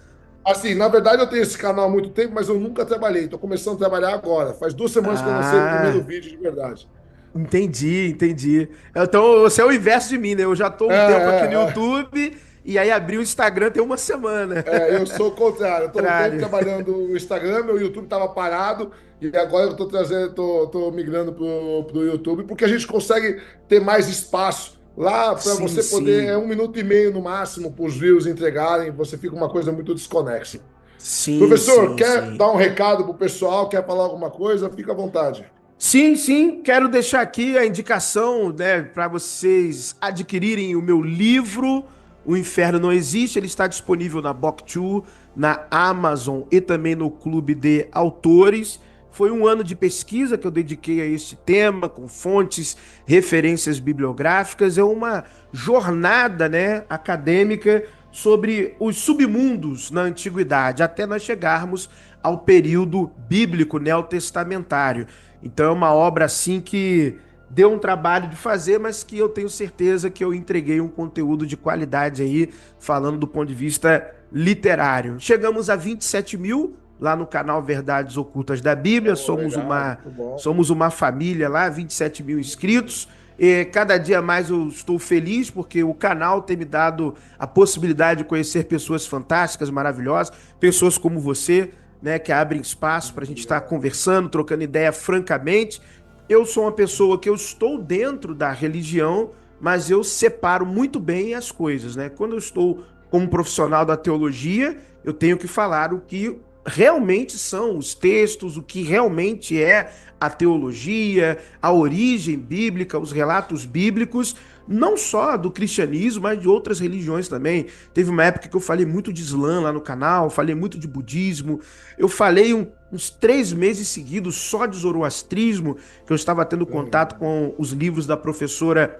Assim, na verdade, eu tenho esse canal há muito tempo, mas eu nunca trabalhei. Estou começando a trabalhar agora. Faz 2 semanas que eu lancei o primeiro Ah, vídeo de verdade. entendi, entendi. Então você é o inverso de mim, né? Eu já tô É, um tempo aqui no é, YouTube e aí abri o Instagram tem uma semana. eu sou o contrário. Eu estou um tempo Contrário. trabalhando o Instagram, meu YouTube estava parado, e agora eu estou trazendo, tô migrando pro YouTube, porque a gente consegue ter mais espaço lá para Sim, você poder, sim. 1 minuto e meio no máximo para os views entregarem, você fica uma coisa muito desconexa. Sim, Professor, sim, quer sim. dar um recado pro pessoal? Quer falar alguma coisa? Fica à vontade. Sim, sim, quero deixar aqui a indicação, né, para vocês adquirirem o meu livro, O Inferno Não Existe. Ele está disponível na Booktwo, na Amazon e também no Clube de Autores. Foi um ano de pesquisa que eu dediquei a este tema, com fontes, referências bibliográficas. É uma jornada, né, acadêmica sobre os submundos na antiguidade, até nós chegarmos ao período bíblico neotestamentário. Então é uma obra assim que deu um trabalho de fazer, mas que eu tenho certeza que eu entreguei um conteúdo de qualidade aí, falando do ponto de vista literário. Chegamos a 27 mil lá no canal Verdades Ocultas da Bíblia, Oh, legal, muito bom. somos uma família lá, 27 mil inscritos. E cada dia mais eu estou feliz porque o canal tem me dado a possibilidade de conhecer pessoas fantásticas, maravilhosas, pessoas como você, né, que abrem espaço para a gente estar Obrigado. conversando, trocando ideia francamente. Eu sou uma pessoa que eu estou dentro da religião, mas eu separo muito bem as coisas, né? Quando eu estou como profissional da teologia, eu tenho que falar o que realmente são os textos, o que realmente é a teologia, a origem bíblica, os relatos bíblicos, não só do cristianismo, mas de outras religiões também. Teve uma época que eu falei muito de Islã lá no canal, falei muito de budismo, eu falei uns 3 meses seguidos só de zoroastrismo, que eu estava tendo contato Legal. com os livros da professora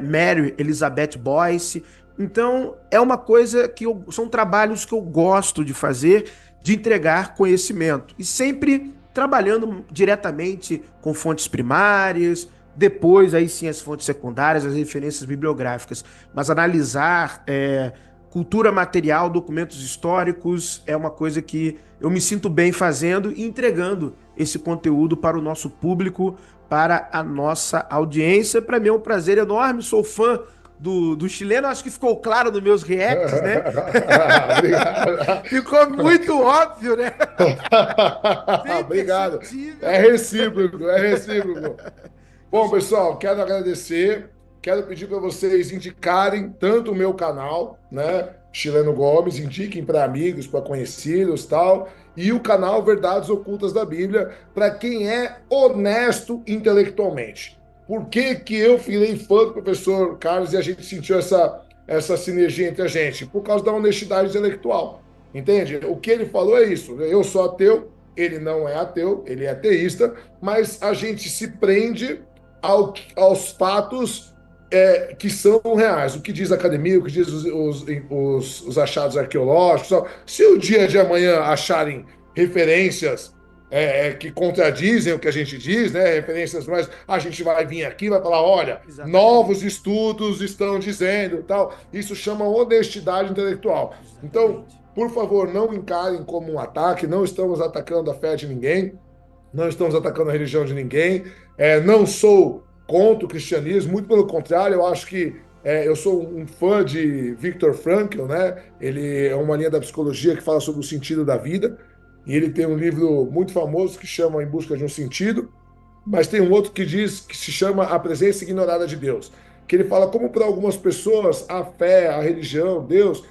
Mary Elizabeth Boyce. Então, é uma coisa que são trabalhos que eu gosto de fazer, de entregar conhecimento. E sempre trabalhando diretamente com fontes primárias, depois aí sim as fontes secundárias, as referências bibliográficas. Mas analisar cultura material, documentos históricos, é uma coisa que eu me sinto bem fazendo e entregando esse conteúdo para o nosso público, para a nossa audiência. Para mim é um prazer enorme, sou fã do chileno, acho que ficou claro nos meus reacts, né? Obrigado. Ficou muito óbvio, né? Bem Obrigado. perceptível. É recíproco, é recíproco. Bom, pessoal, quero agradecer. Quero pedir para vocês indicarem tanto o meu canal, né, Chileno Gomes, indiquem para amigos, para conhecidos, tal, e o canal Verdades Ocultas da Bíblia para quem é honesto intelectualmente. Por que que eu virei fã do professor Carlos e a gente sentiu essa sinergia entre a gente? Por causa da honestidade intelectual. Entende? O que ele falou é isso. Eu sou ateu, ele não é ateu, ele é ateísta, mas a gente se prende aos fatos que são reais. O que diz a academia, o que diz os achados arqueológicos. Se o dia de amanhã acharem referências que contradizem o que a gente diz, né? Referências, mas a gente vai vir aqui e vai falar, olha, novos Exatamente. estudos estão dizendo tal. Isso chama honestidade intelectual. Então, Exatamente. por favor, não encarem como um ataque, não estamos atacando a fé de ninguém, não estamos atacando a religião de ninguém, não sou contra o cristianismo, muito pelo contrário, eu acho que eu sou um fã de Viktor Frankl, né? Ele é uma linha da psicologia que fala sobre o sentido da vida, e ele tem um livro muito famoso que chama Em Busca de um Sentido, mas tem um outro que diz que se chama A Presença Ignorada de Deus, que ele fala como para algumas pessoas a fé, a religião, Deus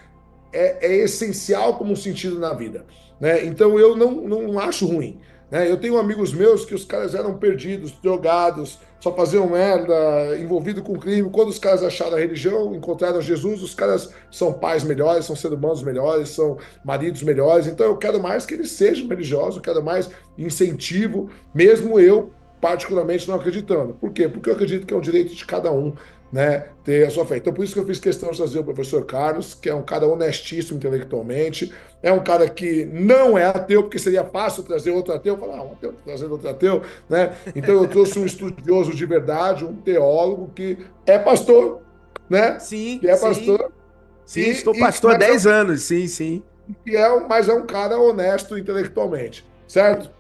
é essencial como um sentido na vida, né? Então eu não acho ruim. né? Eu tenho amigos meus que os caras eram perdidos, drogados, só faziam merda, envolvido com crime. Quando os caras acharam a religião, encontraram Jesus, os caras são pais melhores, são seres humanos melhores, são maridos melhores. Então eu quero mais que eles sejam religiosos, eu quero mais incentivo, mesmo eu particularmente não acreditando. Por quê? Porque eu acredito que é um direito de cada um, né, ter a sua fé. Então, por isso que eu fiz questão de trazer o professor Carlos, que é um cara honestíssimo intelectualmente, é um cara que não é ateu, porque seria fácil trazer outro ateu, falar, um ateu trazendo outro ateu, né? Então, eu trouxe um estudioso de verdade, um teólogo que é pastor, né? Sim, Que é sim, pastor, sim, estou e pastor há 10 anos, sim, sim. mas é um cara honesto intelectualmente, certo?